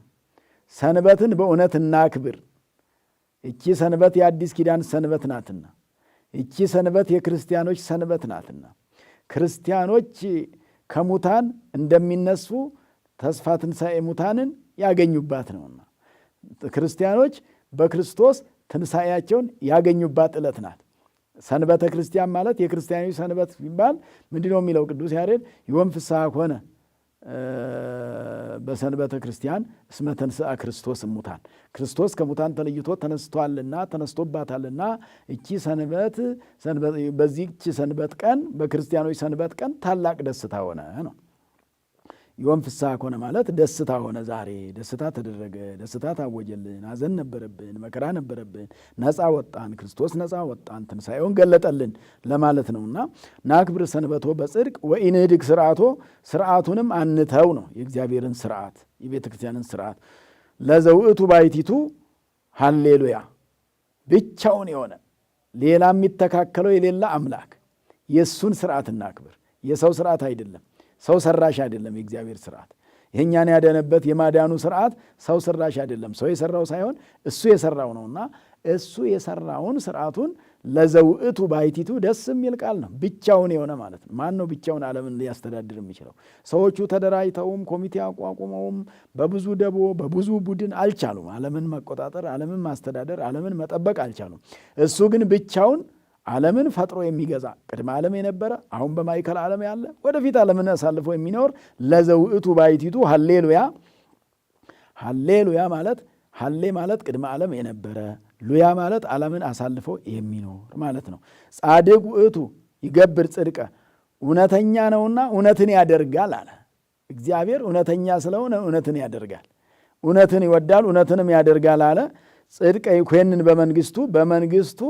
ሰንበትን በእውነት እናክብር። እቺ ሰንበት የአዲስ ኪዳን ሰንበት ናትና፣ እቺ ሰንበት የክርስቲያኖች ሰንበት ናትና ክርስቲያኖች ከሙታን እንደሚነሱ ተስፋ ትንሣኤ ሙታንን ያገኙባት ነውና ክርስቲያኖች በክርስቶስ ትንሣኤያቸውን ያገኙባት ዕለት ናት። ሰንበተ ክርስቲያን ማለት የክርስቲያኖች ሰንበት ሲባል ምንድን ነው የሚለው ቅዱስ ያሬድ? ዮም ፍስሐ ኮነ በሰንበተ ክርስቲያን እስመ ተንሥአ ክርስቶስ እሙታን፣ ክርስቶስ ከሙታን ተለይቶ ተነስቷልና ተነስቶባታልና እቺ ሰንበት በዚህች ሰንበት ቀን በክርስቲያኖች ሰንበት ቀን ታላቅ ደስታ ሆነ ነው። ዮም ፍስሐ ኮነ ማለት ደስታ ሆነ። ዛሬ ደስታ ተደረገ፣ ደስታ ታወጀልን። ሐዘን ነበረብን፣ መከራ ነበረብን፣ ነፃ ወጣን፣ ክርስቶስ ነፃ ወጣን፣ ትንሣኤውን ገለጠልን ለማለት ነውና ናክብር ሰንበቶ በጽድቅ ወኢንህድግ ስርዓቶ፣ ስርዓቱንም አንተው ነው የእግዚአብሔርን ስርዓት የቤተ ክርስቲያንን ስርዓት። ለዘውእቱ ባይቲቱ ሃሌሉያ፣ ብቻውን የሆነ ሌላ የሚተካከለው የሌላ አምላክ የእሱን ስርዓት እናክብር። የሰው ስርዓት አይደለም፣ ሰው ሰራሽ አይደለም። የእግዚአብሔር ስርዓት ይህኛን ያደነበት የማዳኑ ስርዓት ሰው ሰራሽ አይደለም፣ ሰው የሰራው ሳይሆን እሱ የሰራው ነውና እሱ የሰራውን ስርዓቱን ለዘውእቱ ባይቲቱ ደስ የሚል ቃል ነው። ብቻውን የሆነ ማለት ነው። ማን ነው ብቻውን ዓለምን ሊያስተዳድር የሚችለው? ሰዎቹ ተደራጅተውም ኮሚቴ አቋቁመውም በብዙ ደቦ በብዙ ቡድን አልቻሉም። ዓለምን መቆጣጠር፣ ዓለምን ማስተዳደር፣ ዓለምን መጠበቅ አልቻሉም። እሱ ግን ብቻውን ዓለምን ፈጥሮ የሚገዛ ቅድመ ዓለም የነበረ አሁን በማይከል ዓለም ያለ ወደፊት ዓለምን አሳልፎ የሚኖር ለዘውእቱ ባይቲቱ ሃሌሉያ። ሃሌሉያ ማለት ሃሌ ማለት ቅድመ ዓለም የነበረ፣ ሉያ ማለት ዓለምን አሳልፎ የሚኖር ማለት ነው። ጻድቅ ውእቱ ይገብር ጽድቀ፣ እውነተኛ ነውና እውነትን ያደርጋል አለ። እግዚአብሔር እውነተኛ ስለሆነ እውነትን ያደርጋል፣ እውነትን ይወዳል፣ እውነትንም ያደርጋል አለ። ጽድቀ ይኮንን በመንግስቱ፣ በመንግስቱ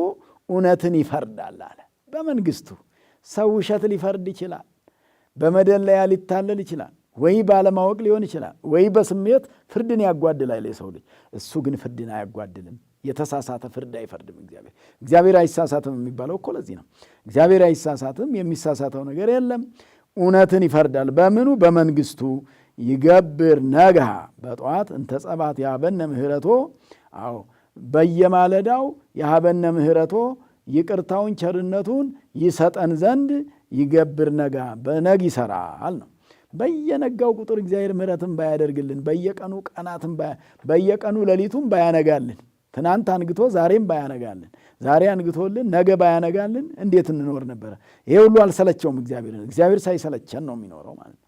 እውነትን ይፈርዳል አለ። በመንግስቱ ሰው ውሸት ሊፈርድ ይችላል፣ በመደለያ ሊታለል ይችላል፣ ወይ ባለማወቅ ሊሆን ይችላል፣ ወይ በስሜት ፍርድን ያጓድላል የሰው ልጅ። እሱ ግን ፍርድን አያጓድልም። የተሳሳተ ፍርድ አይፈርድም። እግዚአብሔር አይሳሳትም የሚባለው እኮ ለዚህ ነው። እግዚአብሔር አይሳሳትም፣ የሚሳሳተው ነገር የለም። እውነትን ይፈርዳል። በምኑ? በመንግስቱ። ይገብር ነግሃ በጠዋት እንተ ጸባት ያበነ ምህረቶ። አዎ በየማለዳው የሀበነ ምህረቶ ይቅርታውን ቸርነቱን ይሰጠን ዘንድ ይገብር ነጋ በነግ ይሰራል ነው። በየነጋው ቁጥር እግዚአብሔር ምህረትን ባያደርግልን፣ በየቀኑ ቀናትን በየቀኑ ሌሊቱን ባያነጋልን፣ ትናንት አንግቶ ዛሬም ባያነጋልን፣ ዛሬ አንግቶልን ነገ ባያነጋልን እንዴት እንኖር ነበረ? ይሄ ሁሉ አልሰለቸውም እግዚአብሔርን። እግዚአብሔር ሳይሰለቸን ነው የሚኖረው ማለት ነው።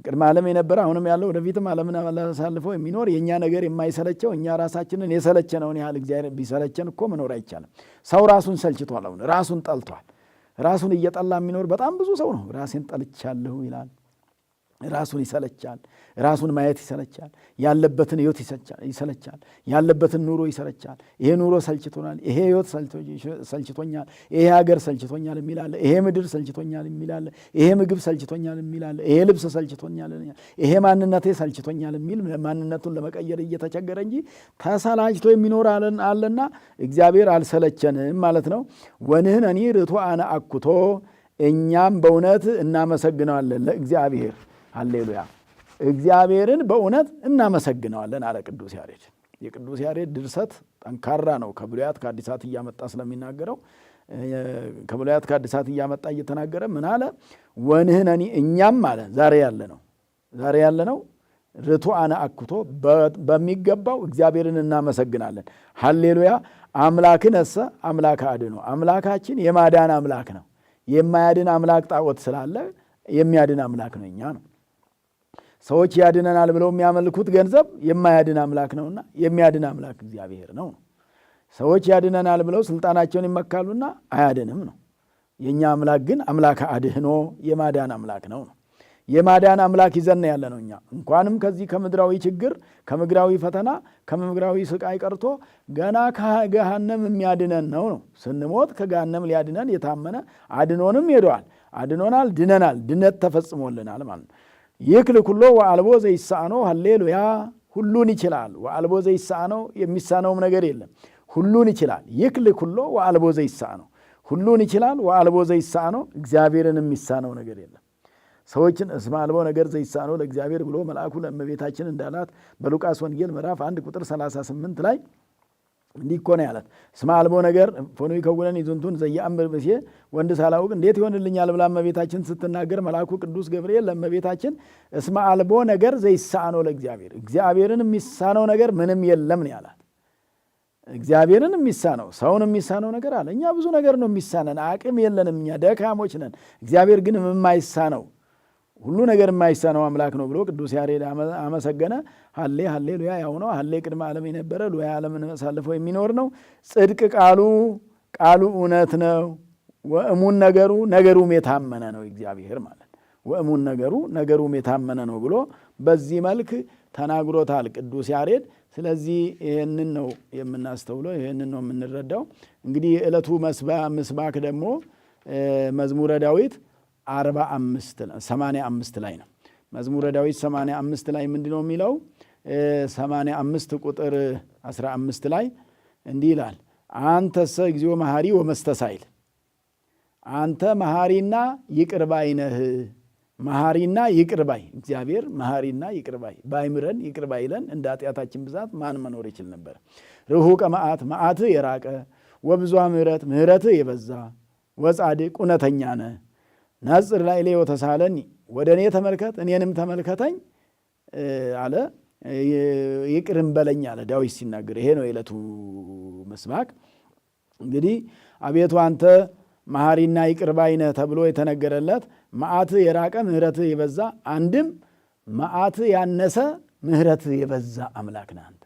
ቅድመ ዓለም የነበረ አሁንም ያለው ወደፊትም ዓለምን አሳልፎ የሚኖር የእኛ ነገር የማይሰለቸው እኛ ራሳችንን የሰለቸነውን ያህል እግዚአብሔር ቢሰለቸን እኮ መኖር አይቻልም። ሰው ራሱን ሰልችቷል። አሁን ራሱን ጠልቷል። ራሱን እየጠላ የሚኖር በጣም ብዙ ሰው ነው። ራሴን ጠልቻለሁ ይላል። ራሱን ይሰለቻል። ራሱን ማየት ይሰለቻል። ያለበትን ሕይወት ይሰለቻል። ያለበትን ኑሮ ይሰለቻል። ይሄ ኑሮ ሰልችቶናል፣ ይሄ ሕይወት ሰልችቶኛል፣ ይሄ ሀገር ሰልችቶኛል የሚላለ፣ ይሄ ምድር ሰልችቶኛል የሚላለ፣ ይሄ ምግብ ሰልችቶኛል የሚላለ፣ ይሄ ልብስ ሰልችቶኛል፣ ይሄ ማንነቴ ሰልችቶኛል የሚል ማንነቱን ለመቀየር እየተቸገረ እንጂ ተሰላችቶ የሚኖር አለና እግዚአብሔር አልሰለቸንም ማለት ነው። ወንህነኒ ርቱዓነ አኩቶ፣ እኛም በእውነት እናመሰግነዋለን ለእግዚአብሔር። ሃሌሉያ! እግዚአብሔርን በእውነት እናመሰግነዋለን አለ ቅዱስ ያሬድ። የቅዱስ ያሬድ ድርሰት ጠንካራ ነው። ከብሉያት ከአዲሳት እያመጣ ስለሚናገረው ከብሉያት ከአዲሳት እያመጣ እየተናገረ ምን አለ? ወንህነኒ እኛም አለ ዛሬ ያለ ነው ርቱዓነ አኩቶ በሚገባው እግዚአብሔርን እናመሰግናለን። ሃሌሉያ! አምላክነሰ አምላከ አድኅኖ፣ አምላካችን የማዳን አምላክ ነው። የማያድን አምላክ ጣዖት ስላለ የሚያድን አምላክ ነው እኛ ነው። ሰዎች ያድነናል ብለው የሚያመልኩት ገንዘብ የማያድን አምላክ ነውና የሚያድን አምላክ እግዚአብሔር ነው። ሰዎች ያድነናል ብለው ስልጣናቸውን ይመካሉና አያድንም ነው። የእኛ አምላክ ግን አምላክ አድህኖ የማዳን አምላክ ነው። የማዳን አምላክ ይዘን ያለ ነው። እኛ እንኳንም ከዚህ ከምድራዊ ችግር ከምድራዊ ፈተና ከምድራዊ ስቃይ ቀርቶ ገና ከገሃነም የሚያድነን ነው። ስንሞት ከገሃነም ሊያድነን የታመነ አድኖንም ሄደዋል። አድኖናል፣ ድነናል፣ ድነት ተፈጽሞልናል ማለት ነው። ይክል ኩሎ ወአልቦ ዘይሳኖ ሃሌሉያ። ሁሉን ይችላል። ወአልቦ ዘይሳኖ የሚሳነውም ነገር የለም። ሁሉን ይችላል። ይክል ኩሎ ወአልቦ ዘይሳኖ ሁሉን ይችላል። ወአልቦ ዘይሳኖ እግዚአብሔርን የሚሳነው ነገር የለም። ሰዎችን እስመ አልቦ ነገር ዘይሳኖ ለእግዚአብሔር ብሎ መልአኩ ለእመቤታችን እንዳላት በሉቃስ ወንጌል ምዕራፍ 1 ቁጥር 38 ላይ እንዲህ እኮ ነው ያላት። እስመ አልቦ ነገር ፎኑ ይከውነን ይዙንቱን ዘየአምር ብእሴ ወንድ ሳላውቅ እንዴት ይሆንልኛል ብላ እመቤታችን ስትናገር መልአኩ ቅዱስ ገብርኤል ለእመቤታችን እስመ አልቦ ነገር ዘይሳኖ ለእግዚአብሔር እግዚአብሔርን የሚሳነው ነገር ምንም የለም ነው ያላት። እግዚአብሔርን የሚሳነው ሰውን የሚሳነው ነገር አለ። እኛ ብዙ ነገር ነው የሚሳነን፣ አቅም የለንም፣ እኛ ደካሞች ነን። እግዚአብሔር ግን የማይሳነው ሁሉ ነገር የማይሳነው አምላክ ነው ብሎ ቅዱስ ያሬድ አመሰገነ። ሀሌ ሃሌሉያ ያው ነው። ሀሌ ቅድመ ዓለም የነበረ ሉያ ዓለምን አሳልፈው የሚኖር ነው። ጽድቅ ቃሉ እውነት ነው። ወእሙን ነገሩም የታመነ ነው እግዚአብሔር ማለት ወእሙን ነገሩም የታመነ ነው ብሎ በዚህ መልክ ተናግሮታል ቅዱስ ያሬድ። ስለዚህ ይህንን ነው የምናስተውለው፣ ይህንን ነው የምንረዳው። እንግዲህ የዕለቱ ምስባክ ደግሞ መዝሙረ ዳዊት 85 ላይ ነው። መዝሙረ ዳዊት 85 ላይ ምንድን ነው የሚለው? 85 ቁጥር 15 ላይ እንዲህ ይላል፣ አንተሰ እግዚኦ መሐሪ ወመስተሳይል፣ አንተ መሐሪና ይቅርባይ ነህ። መሐሪና ይቅርባይ እግዚአብሔር መሐሪና ይቅርባይ፣ ባይምረን ይቅርባይ ይለን እንደ ኃጢአታችን ብዛት ማን መኖር ይችል ነበር? ርሁቀ መዓት የራቀ ወብዙኃ ምሕረት የበዛ ወጻድቅ እውነተኛ ነህ። ናጽር ላይ ሌዮ ተሳለኒ ወደ እኔ ተመልከት እኔንም ተመልከተኝ አለ። ይቅርም በለኝ አለ ዳዊት ሲናገር። ይሄ ነው የዕለቱ ምስባክ። እንግዲህ አቤቱ አንተ መሐሪና ይቅር ባይ ነህ ተብሎ የተነገረለት መዓት የራቀ ምሕረት የበዛ አንድም መዓት ያነሰ ምሕረት የበዛ አምላክ ነህ አንተ።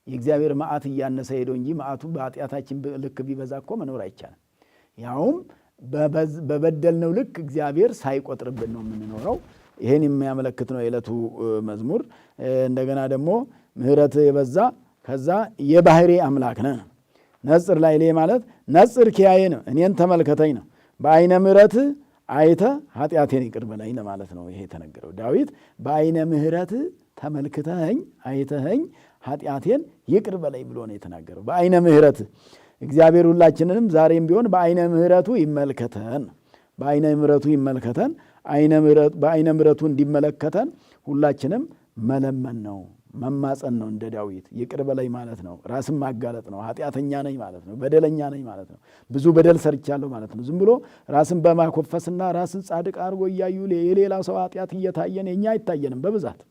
የእግዚአብሔር መዓት እያነሰ ሄዶ እንጂ መዓቱ በኃጢአታችን ልክ ቢበዛ እኮ መኖር አይቻልም። ያውም በበደልነው ልክ እግዚአብሔር ሳይቆጥርብን ነው የምንኖረው። ይህን የሚያመለክት ነው የዕለቱ መዝሙር። እንደገና ደግሞ ምሕረት የበዛ ከዛ የባህሪ አምላክ ነህ። ነጽር ላይ ማለት ነጽር ኪያዬ ነው እኔን ተመልከተኝ ነው። በአይነ ምሕረት አይተ ኃጢአቴን ይቅር በለኝ ለማለት ነው ይሄ የተነገረው። ዳዊት በአይነ ምሕረት ተመልክተኝ አይተኸኝ ኃጢአቴን ይቅር በለኝ ብሎ ነው የተናገረው። በአይነ ምሕረት እግዚአብሔር ሁላችንንም ዛሬም ቢሆን በአይነ ምሕረቱ ይመልከተን፣ በአይነ ምሕረቱ ይመልከተን። በአይነ ምሕረቱ እንዲመለከተን ሁላችንም መለመን ነው፣ መማፀን ነው። እንደ ዳዊት ይቅር በለኝ ማለት ነው ራስን ማጋለጥ ነው። ኃጢአተኛ ነኝ ማለት ነው፣ በደለኛ ነኝ ማለት ነው፣ ብዙ በደል ሰርቻለሁ ማለት ነው። ዝም ብሎ ራስን በማኮፈስና ራስን ጻድቅ አድርጎ እያዩ የሌላ ሰው ኃጢአት እየታየን የኛ አይታየንም። በብዛት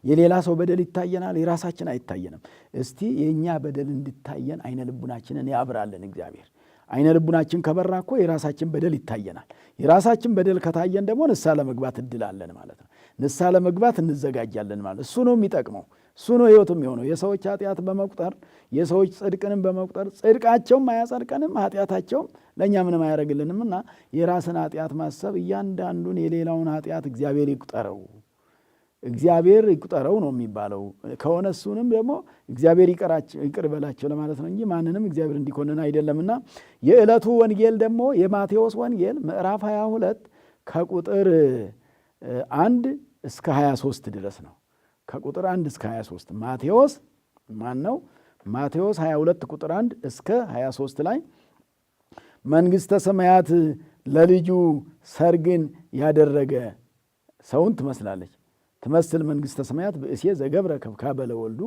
የሌላ ሰው በደል ይታየናል፣ የራሳችን አይታየንም። እስቲ የእኛ በደል እንድታየን አይነ ልቡናችንን ያብራልን እግዚአብሔር። አይነ ልቡናችን ከበራ እኮ የራሳችን በደል ይታየናል። የራሳችን በደል ከታየን ደግሞ ንስሐ ለመግባት እድላለን ማለት ነው። ንስሐ ለመግባት እንዘጋጃለን ማለት እሱ ነው የሚጠቅመው፣ እሱ ነው ሕይወት የሚሆነው። የሰዎች ኃጢአት በመቁጠር የሰዎች ጽድቅንም በመቁጠር ጽድቃቸውም አያጸድቀንም፣ ኃጢአታቸውም ለእኛ ምንም አያደርግልንም። እና የራስን ኃጢአት ማሰብ እያንዳንዱን የሌላውን ኃጢአት እግዚአብሔር ይቁጠረው ነው የሚባለው። ከሆነ እሱንም ደግሞ እግዚአብሔር ይቅር በላቸው ለማለት ነው እንጂ ማንንም እግዚአብሔር እንዲኮንን አይደለምና። የዕለቱ ወንጌል ደግሞ የማቴዎስ ወንጌል ምዕራፍ 22 ከቁጥር 1 እስከ 23 ድረስ ነው። ከቁጥር 1 እስከ 23 ማቴዎስ 22 ቁጥር 1 እስከ 23 ላይ መንግሥተ ሰማያት ለልጁ ሰርግን ያደረገ ሰውን ትመስላለች። ትመስል መንግሥተ ሰማያት ብእሴ ዘገብረ ከብካበ ለወልዱ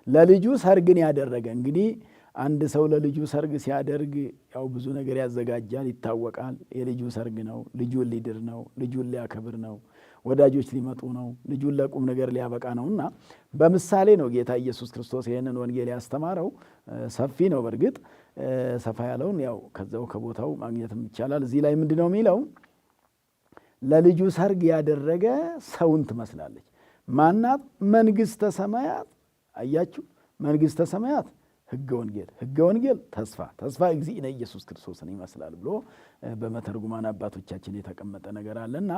ለልጁ ሰርግን ያደረገ። እንግዲህ አንድ ሰው ለልጁ ሰርግ ሲያደርግ ያው ብዙ ነገር ያዘጋጃል፣ ይታወቃል። የልጁ ሰርግ ነው፣ ልጁን ሊድር ነው፣ ልጁን ሊያከብር ነው፣ ወዳጆች ሊመጡ ነው፣ ልጁን ለቁም ነገር ሊያበቃ ነውና በምሳሌ ነው ጌታ ኢየሱስ ክርስቶስ ይህንን ወንጌል ያስተማረው። ሰፊ ነው በእርግጥ ሰፋ ያለውን ያው ከዛው ከቦታው ማግኘትም ይቻላል። እዚህ ላይ ምንድነው የሚለው? ለልጁ ሰርግ ያደረገ ሰውን ትመስላለች። ማናት? መንግሥተ ሰማያት። አያችሁ፣ መንግሥተ ሰማያት ሕገ ወንጌል ተስፋ እግዚእነ ኢየሱስ ክርስቶስን ይመስላል ብሎ በመተርጉማን አባቶቻችን የተቀመጠ ነገር አለና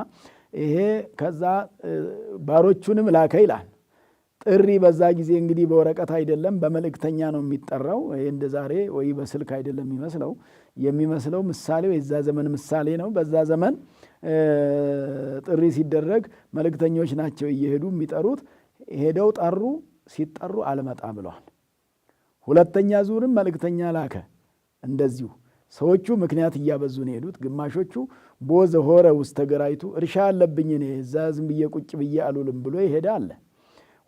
ይሄ ከዛ ባሮቹንም ላከ ይላል። ጥሪ በዛ ጊዜ እንግዲህ በወረቀት አይደለም በመልእክተኛ ነው የሚጠራው። ይሄ እንደ ዛሬ ወይ በስልክ አይደለም የሚመስለው ምሳሌው የዛ ዘመን ምሳሌ ነው። በዛ ዘመን ጥሪ ሲደረግ መልእክተኞች ናቸው እየሄዱ የሚጠሩት። ሄደው ጠሩ፣ ሲጠሩ አልመጣ ብለዋል። ሁለተኛ ዙርም መልእክተኛ ላከ። እንደዚሁ ሰዎቹ ምክንያት እያበዙ ነው የሄዱት። ግማሾቹ ቦዘ ሆረ ውስተ ገራይቱ፣ እርሻ አለብኝ እኔ እዛ ዝም ብዬ ቁጭ ብዬ አሉልም ብሎ ይሄዳ አለ።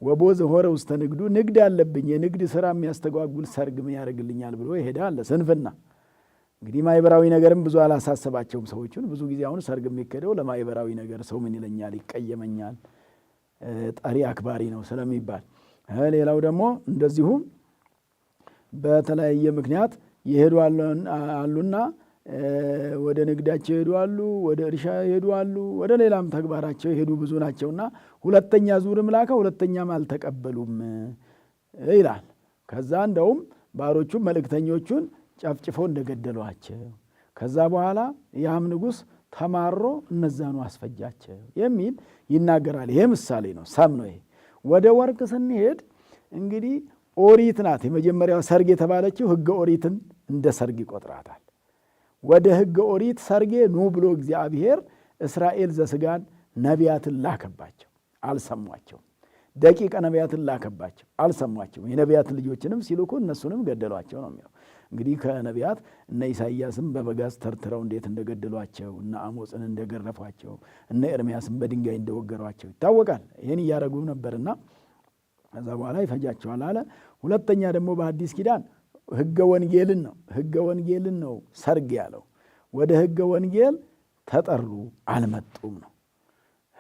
ወቦዘ ሆረ ውስተ ንግዱ፣ ንግድ አለብኝ የንግድ ስራ የሚያስተጓጉል ሰርግ ምን ያደርግልኛል ብሎ ይሄዳ አለ። ስንፍና እንግዲህ ማህበራዊ ነገርም ብዙ አላሳሰባቸውም ሰዎቹን። ብዙ ጊዜ አሁን ሰርግ የሚከደው ለማህበራዊ ነገር ሰው ምን ይለኛል፣ ይቀየመኛል፣ ጠሪ አክባሪ ነው ስለሚባል። ሌላው ደግሞ እንደዚሁም በተለያየ ምክንያት ይሄዱ አሉና ወደ ንግዳቸው ይሄዱ አሉ፣ ወደ እርሻ ይሄዱ አሉ፣ ወደ ሌላም ተግባራቸው ይሄዱ ብዙ ናቸውና ሁለተኛ ዙርም ላከ፣ ሁለተኛም አልተቀበሉም ይላል። ከዛ እንደውም ባሮቹም መልእክተኞቹን ጨፍጭፎ እንደገደሏቸው ከዛ በኋላ ያም ንጉሥ ተማሮ እነዛኑ አስፈጃቸው የሚል ይናገራል። ይሄ ምሳሌ ነው፣ ሰም ነው። ይሄ ወደ ወርቅ ስንሄድ እንግዲህ ኦሪት ናት የመጀመሪያው ሰርግ የተባለችው። ሕገ ኦሪትን እንደ ሰርግ ይቆጥራታል። ወደ ሕገ ኦሪት ሰርጌ ኑ ብሎ እግዚአብሔር እስራኤል ዘሥጋን ነቢያትን ላከባቸው፣ አልሰሟቸውም። ደቂቀ ነቢያትን ላከባቸው፣ አልሰሟቸውም። የነቢያትን ልጆችንም ሲልኩ እነሱንም ገደሏቸው ነው የሚለው። እንግዲህ ከነቢያት እነ ኢሳይያስም በበጋዝ ተርትረው እንዴት እንደገደሏቸው፣ እነ አሞፅን እንደገረፏቸው፣ እነ ኤርምያስም በድንጋይ እንደወገሯቸው ይታወቃል። ይህን እያደረጉ ነበርና ከዛ በኋላ ይፈጃቸዋል አለ። ሁለተኛ ደግሞ በአዲስ ኪዳን ሕገ ወንጌልን ነው ሰርግ ያለው። ወደ ሕገ ወንጌል ተጠሩ አልመጡም ነው።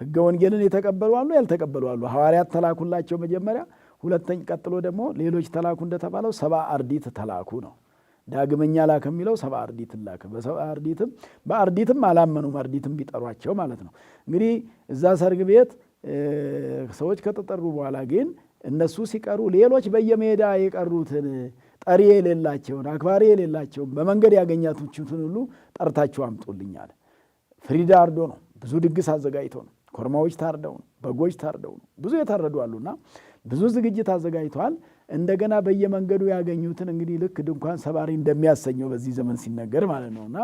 ሕገ ወንጌልን የተቀበሉ አሉ፣ ያልተቀበሉ አሉ። ሐዋርያት ተላኩላቸው መጀመሪያ። ሁለተኛ ቀጥሎ ደግሞ ሌሎች ተላኩ እንደተባለው 70 አርዲት ተላኩ ነው። ዳግመኛ ላከ የሚለው 70 አርዲትን ላከ። በአርዲትም አላመኑም፣ አርዲትም ቢጠሯቸው ማለት ነው። እንግዲህ እዛ ሰርግ ቤት ሰዎች ከተጠሩ በኋላ ግን እነሱ ሲቀሩ ሌሎች በየሜዳ የቀሩትን ጠሪ የሌላቸውን አክባሪ የሌላቸውን በመንገድ ያገኛችሁትን ሁሉ ጠርታችሁ አምጡልኝ አለ። ፍሪዳ አርዶ ነው፣ ብዙ ድግስ አዘጋጅቶ ነው፣ ኮርማዎች ታርደው ነው፣ በጎች ታርደው ነው፣ ብዙ የታረዱ አሉና ብዙ ዝግጅት አዘጋጅተዋል። እንደገና በየመንገዱ ያገኙትን እንግዲህ ልክ ድንኳን ሰባሪ እንደሚያሰኘው በዚህ ዘመን ሲነገር ማለት ነውና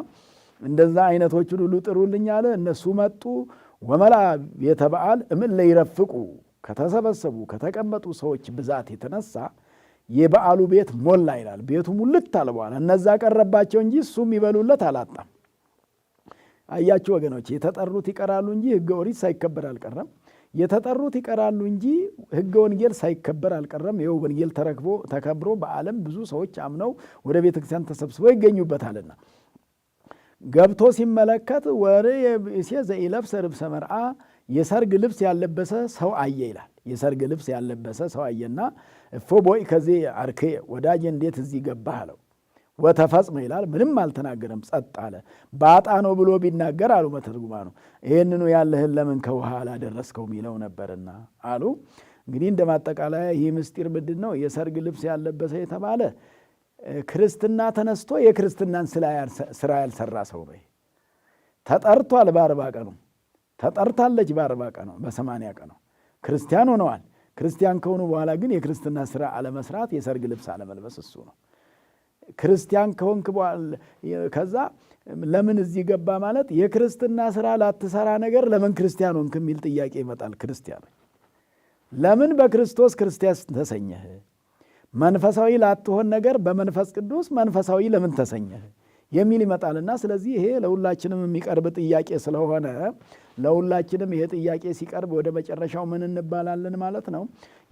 እንደዛ አይነቶቹን ሁሉ ጥሩልኝ አለ። እነሱ መጡ። ወመላ ቤተ በዓል እምን ለይረፍቁ፣ ከተሰበሰቡ ከተቀመጡ ሰዎች ብዛት የተነሳ የበዓሉ ቤት ሞላ ይላል። ቤቱ ሙልት አለ። በኋላ እነዛ ቀረባቸው እንጂ እሱም ይበሉለት አላጣም። አያችሁ ወገኖች፣ የተጠሩት ይቀራሉ እንጂ ሕገ ኦሪት ሳይከበር አልቀረም። የተጠሩት ይቀራሉ እንጂ ሕገ ወንጌል ሳይከበር አልቀረም። ይኸው ወንጌል ተከብሮ በዓለም ብዙ ሰዎች አምነው ወደ ቤተ ክርስቲያን ተሰብስበው ይገኙበታልና ገብቶ ሲመለከት ወርየ ብእሴ ዘኢለብሰ ልብሰ መርዓ፣ የሰርግ ልብስ ያለበሰ ሰው አየ ይላል። የሰርግ ልብስ ያለበሰ ሰው አየና እፎ ቦይ ከዚህ አርኬ፣ ወዳጅ እንዴት እዚህ ገባህ አለው። ወተፈጽመ ይላል። ምንም አልተናገረም፣ ጸጥ አለ። ባጣ ነው ብሎ ቢናገር አሉ መተርጉማኑ ይህንኑ ያለህን ለምን ከውሃ አላደረስከው የሚለው ነበርና አሉ። እንግዲህ እንደ ማጠቃለያ ይህ ምስጢር ምንድን ነው? የሰርግ ልብስ ያለበሰ የተባለ ክርስትና ተነስቶ የክርስትናን ስራ ያልሰራ ሰው ነው። ተጠርቷል፣ በ40 ቀኑ ተጠርታለች፣ በ40 ቀኑ በ80 ቀኑ ክርስቲያን ሆነዋል። ክርስቲያን ከሆኑ በኋላ ግን የክርስትና ስራ አለመስራት፣ የሰርግ ልብስ አለመልበስ እሱ ነው። ክርስቲያን ከሆንክ በኋላ ከዛ ለምን እዚህ ገባ ማለት የክርስትና ስራ ላትሰራ ነገር ለምን ክርስቲያን ሆንክ የሚል ጥያቄ ይመጣል። ክርስቲያኖች ለምን በክርስቶስ ክርስቲያን ተሰኘህ? መንፈሳዊ ላትሆን ነገር በመንፈስ ቅዱስ መንፈሳዊ ለምን ተሰኘህ የሚል ይመጣልና ስለዚህ ይሄ ለሁላችንም የሚቀርብ ጥያቄ ስለሆነ ለሁላችንም ይሄ ጥያቄ ሲቀርብ ወደ መጨረሻው ምን እንባላለን ማለት ነው?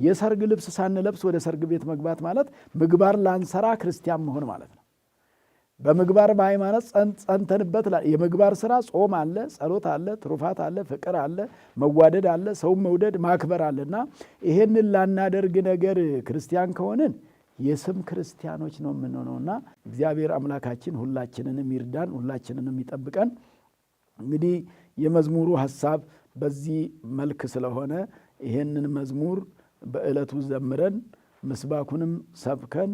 የሰርግ ልብስ ሳንለብስ ወደ ሰርግ ቤት መግባት ማለት ምግባር ላንሰራ ክርስቲያን መሆን ማለት ነው። በምግባር በሃይማኖት ጸንተንበት የምግባር ስራ ጾም አለ፣ ጸሎት አለ፣ ትሩፋት አለ፣ ፍቅር አለ፣ መዋደድ አለ፣ ሰውን መውደድ ማክበር አለና ይሄንን ላናደርግ ነገር ክርስቲያን ከሆንን የስም ክርስቲያኖች ነው የምንሆነውና እግዚአብሔር አምላካችን ሁላችንንም ይርዳን፣ ሁላችንንም ይጠብቀን። እንግዲህ የመዝሙሩ ሐሳብ በዚህ መልክ ስለሆነ ይሄንን መዝሙር በዕለቱ ዘምረን ምስባኩንም ሰብከን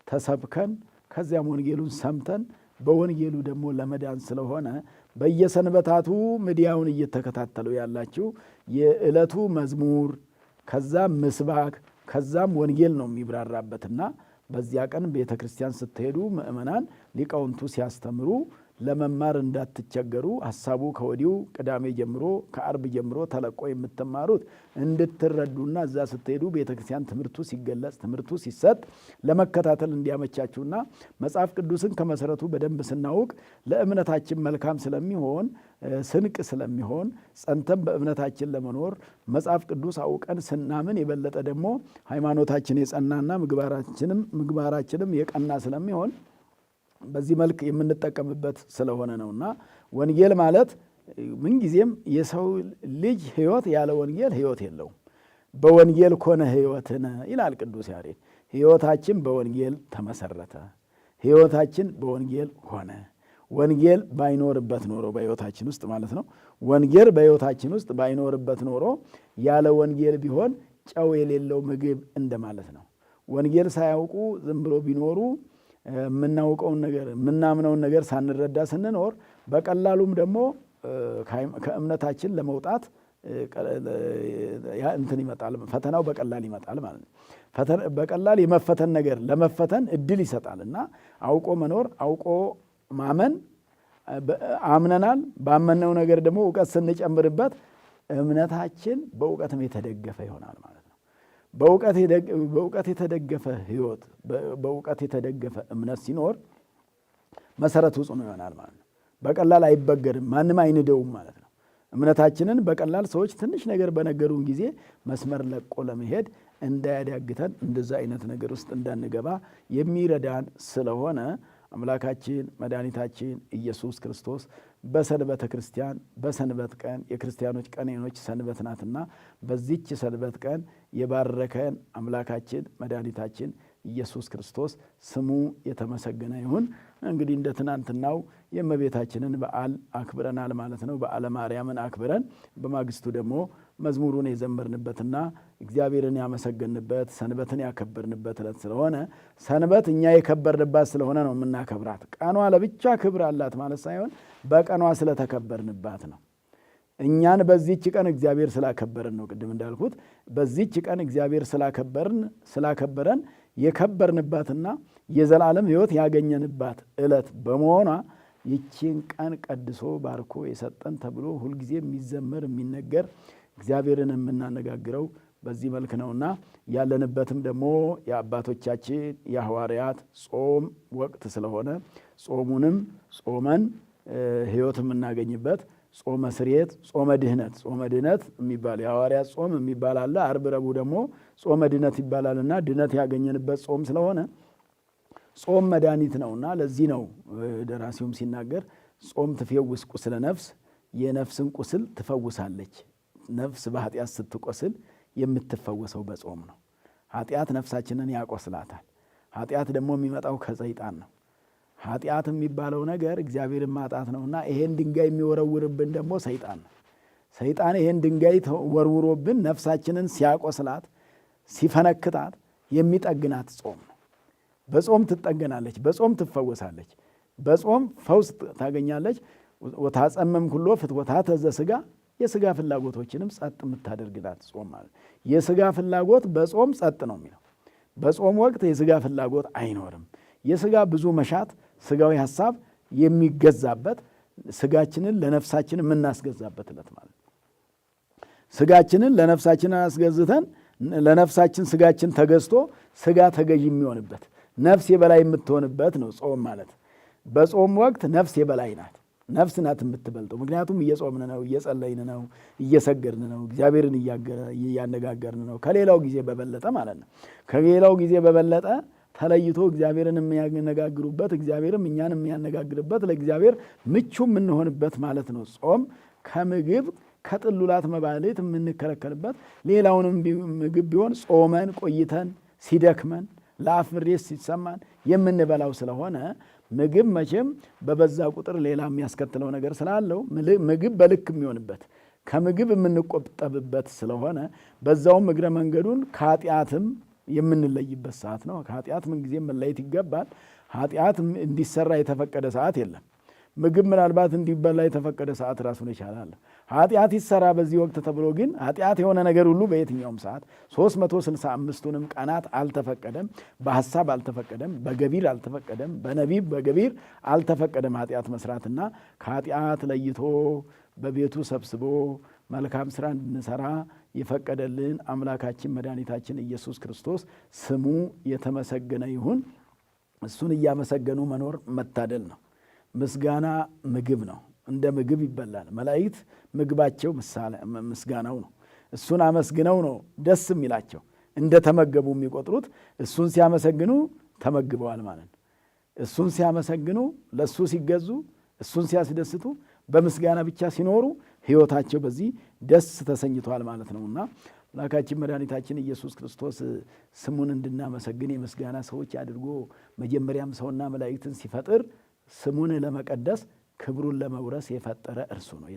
ተሰብከን ከዚያም ወንጌሉን ሰምተን በወንጌሉ ደግሞ ለመዳን ስለሆነ በየሰንበታቱ ሚዲያውን እየተከታተሉ ያላችሁ የዕለቱ መዝሙር ከዛም ምስባክ ከዛም ወንጌል ነው የሚብራራበትና በዚያ ቀን ቤተ ክርስቲያን ስትሄዱ ምእመናን ሊቃውንቱ ሲያስተምሩ ለመማር እንዳትቸገሩ ሐሳቡ ከወዲሁ ቅዳሜ ጀምሮ ከአርብ ጀምሮ ተለቆ የምትማሩት እንድትረዱና እዛ ስትሄዱ ቤተ ክርስቲያን ትምህርቱ ሲገለጽ ትምህርቱ ሲሰጥ ለመከታተል እንዲያመቻችሁና መጽሐፍ ቅዱስን ከመሰረቱ በደንብ ስናውቅ ለእምነታችን መልካም ስለሚሆን ስንቅ ስለሚሆን ጸንተን በእምነታችን ለመኖር መጽሐፍ ቅዱስ አውቀን ስናምን የበለጠ ደግሞ ሃይማኖታችን የጸናና ምግባራችንም የቀና ስለሚሆን በዚህ መልክ የምንጠቀምበት ስለሆነ ነውና ወንጌል ማለት ምንጊዜም የሰው ልጅ ሕይወት ያለ ወንጌል ሕይወት የለውም። በወንጌል ኮነ ሕይወትነ ይላል ቅዱስ ያሬድ። ሕይወታችን በወንጌል ተመሰረተ፣ ሕይወታችን በወንጌል ሆነ። ወንጌል ባይኖርበት ኖሮ በሕይወታችን ውስጥ ማለት ነው። ወንጌል በሕይወታችን ውስጥ ባይኖርበት ኖሮ ያለ ወንጌል ቢሆን ጨው የሌለው ምግብ እንደማለት ነው። ወንጌል ሳያውቁ ዝም ብሎ ቢኖሩ የምናውቀውን ነገር የምናምነውን ነገር ሳንረዳ ስንኖር በቀላሉም ደግሞ ከእምነታችን ለመውጣት እንትን ይመጣል፣ ፈተናው በቀላል ይመጣል ማለት ነው። በቀላል የመፈተን ነገር ለመፈተን እድል ይሰጣል እና አውቆ መኖር አውቆ ማመን አምነናል። ባመነው ነገር ደግሞ እውቀት ስንጨምርበት እምነታችን በእውቀትም የተደገፈ ይሆናል ማለት ነው። በእውቀት የተደገፈ ሕይወት በእውቀት የተደገፈ እምነት ሲኖር መሰረቱ ጽኑ ይሆናል ማለት ነው። በቀላል አይበገርም፣ ማንም አይንደውም ማለት ነው። እምነታችንን በቀላል ሰዎች ትንሽ ነገር በነገሩን ጊዜ መስመር ለቆ ለመሄድ እንዳያዳግተን እንደዛ አይነት ነገር ውስጥ እንዳንገባ የሚረዳን ስለሆነ አምላካችን መድኃኒታችን ኢየሱስ ክርስቶስ በሰንበተ ክርስቲያን በሰንበት ቀን የክርስቲያኖች ቀኖች ሰንበት ናትና በዚች ሰንበት ቀን የባረከን አምላካችን መድኃኒታችን ኢየሱስ ክርስቶስ ስሙ የተመሰገነ ይሁን። እንግዲህ እንደ ትናንትናው የእመቤታችንን በዓል አክብረናል ማለት ነው። በዓለ ማርያምን አክብረን በማግስቱ ደግሞ መዝሙሩን የዘመርንበትና እግዚአብሔርን ያመሰገንበት ሰንበትን ያከበርንበት ዕለት ስለሆነ ሰንበት እኛ የከበርንባት ስለሆነ ነው የምናከብራት። ቀኗ ለብቻ ክብር አላት ማለት ሳይሆን በቀኗ ስለተከበርንባት ነው። እኛን በዚህች ቀን እግዚአብሔር ስላከበረን ነው። ቅድም እንዳልኩት በዚህች ቀን እግዚአብሔር ስላከበረን የከበርንባትና የዘላለም ሕይወት ያገኘንባት ዕለት በመሆኗ ይቺን ቀን ቀድሶ ባርኮ የሰጠን ተብሎ ሁልጊዜ የሚዘመር የሚነገር እግዚአብሔርን የምናነጋግረው በዚህ መልክ ነውና ያለንበትም ደግሞ የአባቶቻችን የሐዋርያት ጾም ወቅት ስለሆነ ጾሙንም ጾመን ሕይወት የምናገኝበት ጾመ ስርየት ጾመ ድህነት የሚባል የሐዋርያት ጾም የሚባል አለ። ዓርብ ረቡዕ ደግሞ ጾመ ድህነት ይባላልና ድህነት ያገኘንበት ጾም ስለሆነ ጾም መድኃኒት ነውና ለዚህ ነው ደራሲውም ሲናገር ጾም ትፌውስ ቁስለ ነፍስ፣ የነፍስን ቁስል ትፈውሳለች። ነፍስ በኃጢአት ስትቆስል የምትፈወሰው በጾም ነው። ኃጢአት ነፍሳችንን ያቆስላታል። ኃጢአት ደግሞ የሚመጣው ከሰይጣን ነው። ኃጢአት የሚባለው ነገር እግዚአብሔርን ማጣት ነውና ይሄን ድንጋይ የሚወረውርብን ደግሞ ሰይጣን ነው። ሰይጣን ይሄን ድንጋይ ወርውሮብን ነፍሳችንን ሲያቆስላት ሲፈነክታት የሚጠግናት ጾም ነው። በጾም ትጠገናለች፣ በጾም ትፈወሳለች፣ በጾም ፈውስ ታገኛለች። ወታጸመም ኩሎ ፍትወታተ ዘሥጋ የሥጋ ፍላጎቶችንም ጸጥ የምታደርግላት ጾም ማለት። የሥጋ ፍላጎት በጾም ጸጥ ነው የሚለው። በጾም ወቅት የሥጋ ፍላጎት አይኖርም። የሥጋ ብዙ መሻት ሥጋዊ ሐሳብ የሚገዛበት ሥጋችንን ለነፍሳችን የምናስገዛበት ዕለት ማለት። ሥጋችንን ለነፍሳችን አስገዝተን ለነፍሳችን ሥጋችን ተገዝቶ ሥጋ ተገዥ የሚሆንበት ነፍስ የበላይ የምትሆንበት ነው ጾም ማለት። በጾም ወቅት ነፍስ የበላይ ናት። ነፍስ ናት የምትበልጠው። ምክንያቱም እየጾምን ነው፣ እየጸለይን ነው፣ እየሰገድን ነው፣ እግዚአብሔርን እያነጋገርን ነው። ከሌላው ጊዜ በበለጠ ማለት ነው። ከሌላው ጊዜ በበለጠ ተለይቶ እግዚአብሔርን የሚያነጋግሩበት እግዚአብሔርም እኛን የሚያነጋግርበት ለእግዚአብሔር ምቹ የምንሆንበት ማለት ነው። ጾም ከምግብ ከጥሉላት መባሌት የምንከለከልበት፣ ሌላውንም ምግብ ቢሆን ጾመን ቆይተን ሲደክመን ለአፍ ምሬት ሲሰማን የምንበላው ስለሆነ ምግብ መቼም በበዛ ቁጥር ሌላ የሚያስከትለው ነገር ስላለው ምግብ በልክ የሚሆንበት ከምግብ የምንቆጠብበት ስለሆነ በዛውም እግረ መንገዱን ከኃጢአትም የምንለይበት ሰዓት ነው። ከኃጢአት ምንጊዜም መለየት ይገባል። ኃጢአት እንዲሰራ የተፈቀደ ሰዓት የለም። ምግብ ምናልባት እንዲበላ የተፈቀደ ሰዓት ራሱን ይቻላል። ኃጢአት ይሰራ በዚህ ወቅት ተብሎ ግን ኃጢአት የሆነ ነገር ሁሉ በየትኛውም ሰዓት 365ቱንም ቀናት አልተፈቀደም። በሐሳብ አልተፈቀደም፣ በገቢር አልተፈቀደም፣ በነቢብ በገቢር አልተፈቀደም ኃጢአት መስራትና ከኃጢአት ለይቶ በቤቱ ሰብስቦ መልካም ስራ እንድንሰራ የፈቀደልን አምላካችን መድኃኒታችን ኢየሱስ ክርስቶስ ስሙ የተመሰገነ ይሁን። እሱን እያመሰገኑ መኖር መታደል ነው። ምስጋና ምግብ ነው። እንደ ምግብ ይበላል። መላእክት ምግባቸው ምስጋናው ነው። እሱን አመስግነው ነው ደስ የሚላቸው። እንደ ተመገቡ የሚቆጥሩት እሱን ሲያመሰግኑ ተመግበዋል ማለት ነው። እሱን ሲያመሰግኑ፣ ለእሱ ሲገዙ፣ እሱን ሲያስደስቱ፣ በምስጋና ብቻ ሲኖሩ ሕይወታቸው በዚህ ደስ ተሰኝቷል ማለት ነውና አምላካችን መድኃኒታችን ኢየሱስ ክርስቶስ ስሙን እንድናመሰግን የምስጋና ሰዎች አድርጎ መጀመሪያም ሰውና መላእክትን ሲፈጥር ስሙን ለመቀደስ ክብሩን ለመውረስ የፈጠረ እርሱ ነው።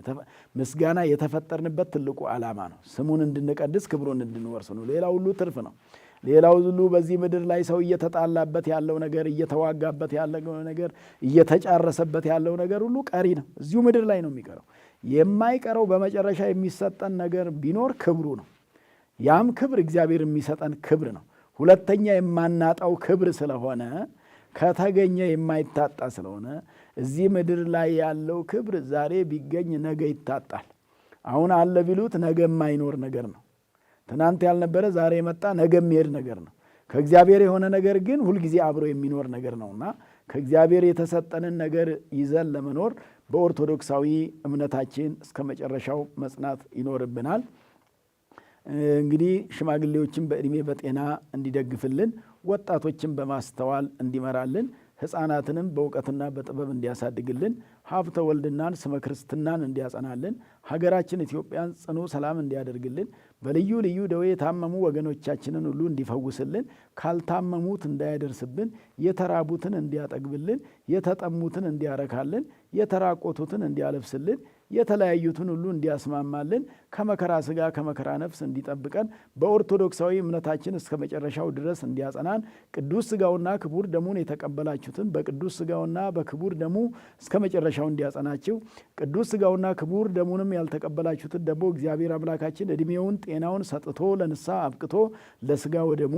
ምስጋና የተፈጠርንበት ትልቁ ዓላማ ነው። ስሙን እንድንቀድስ ክብሩን እንድንወርስ ነው። ሌላው ሁሉ ትርፍ ነው። ሌላው ሁሉ በዚህ ምድር ላይ ሰው እየተጣላበት ያለው ነገር፣ እየተዋጋበት ያለው ነገር፣ እየተጫረሰበት ያለው ነገር ሁሉ ቀሪ ነው። እዚሁ ምድር ላይ ነው የሚቀረው። የማይቀረው በመጨረሻ የሚሰጠን ነገር ቢኖር ክብሩ ነው። ያም ክብር እግዚአብሔር የሚሰጠን ክብር ነው። ሁለተኛ የማናጣው ክብር ስለሆነ ከተገኘ የማይታጣ ስለሆነ እዚህ ምድር ላይ ያለው ክብር ዛሬ ቢገኝ ነገ ይታጣል። አሁን አለ ቢሉት ነገ የማይኖር ነገር ነው። ትናንት ያልነበረ ዛሬ የመጣ ነገ የሚሄድ ነገር ነው። ከእግዚአብሔር የሆነ ነገር ግን ሁልጊዜ አብሮ የሚኖር ነገር ነውና ከእግዚአብሔር የተሰጠንን ነገር ይዘን ለመኖር በኦርቶዶክሳዊ እምነታችን እስከ መጨረሻው መጽናት ይኖርብናል። እንግዲህ ሽማግሌዎችን በዕድሜ በጤና እንዲደግፍልን፣ ወጣቶችን በማስተዋል እንዲመራልን፣ ሕፃናትንም በእውቀትና በጥበብ እንዲያሳድግልን፣ ሀብተ ወልድናን ስመ ክርስትናን እንዲያጸናልን፣ ሀገራችን ኢትዮጵያን ጽኑ ሰላም እንዲያደርግልን፣ በልዩ ልዩ ደዌ የታመሙ ወገኖቻችንን ሁሉ እንዲፈውስልን፣ ካልታመሙት እንዳያደርስብን፣ የተራቡትን እንዲያጠግብልን፣ የተጠሙትን እንዲያረካልን፣ የተራቆቱትን እንዲያለብስልን፣ የተለያዩትን ሁሉ እንዲያስማማልን፣ ከመከራ ሥጋ ከመከራ ነፍስ እንዲጠብቀን፣ በኦርቶዶክሳዊ እምነታችን እስከ መጨረሻው ድረስ እንዲያጸናን፣ ቅዱስ ሥጋውና ክቡር ደሙን የተቀበላችሁትን በቅዱስ ሥጋውና በክቡር ደሙ እስከ መጨረሻው እንዲያጸናችሁ፣ ቅዱስ ሥጋውና ክቡር ደሙንም ያልተቀበላችሁትን ደግሞ እግዚአብሔር አምላካችን ዕድሜውን ጤናውን ሰጥቶ ለንስሐ አብቅቶ ለሥጋ ወደሙ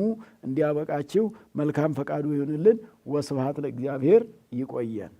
እንዲያበቃችሁ መልካም ፈቃዱ ይሁንልን። ወስብሐት ለእግዚአብሔር። ይቆየን።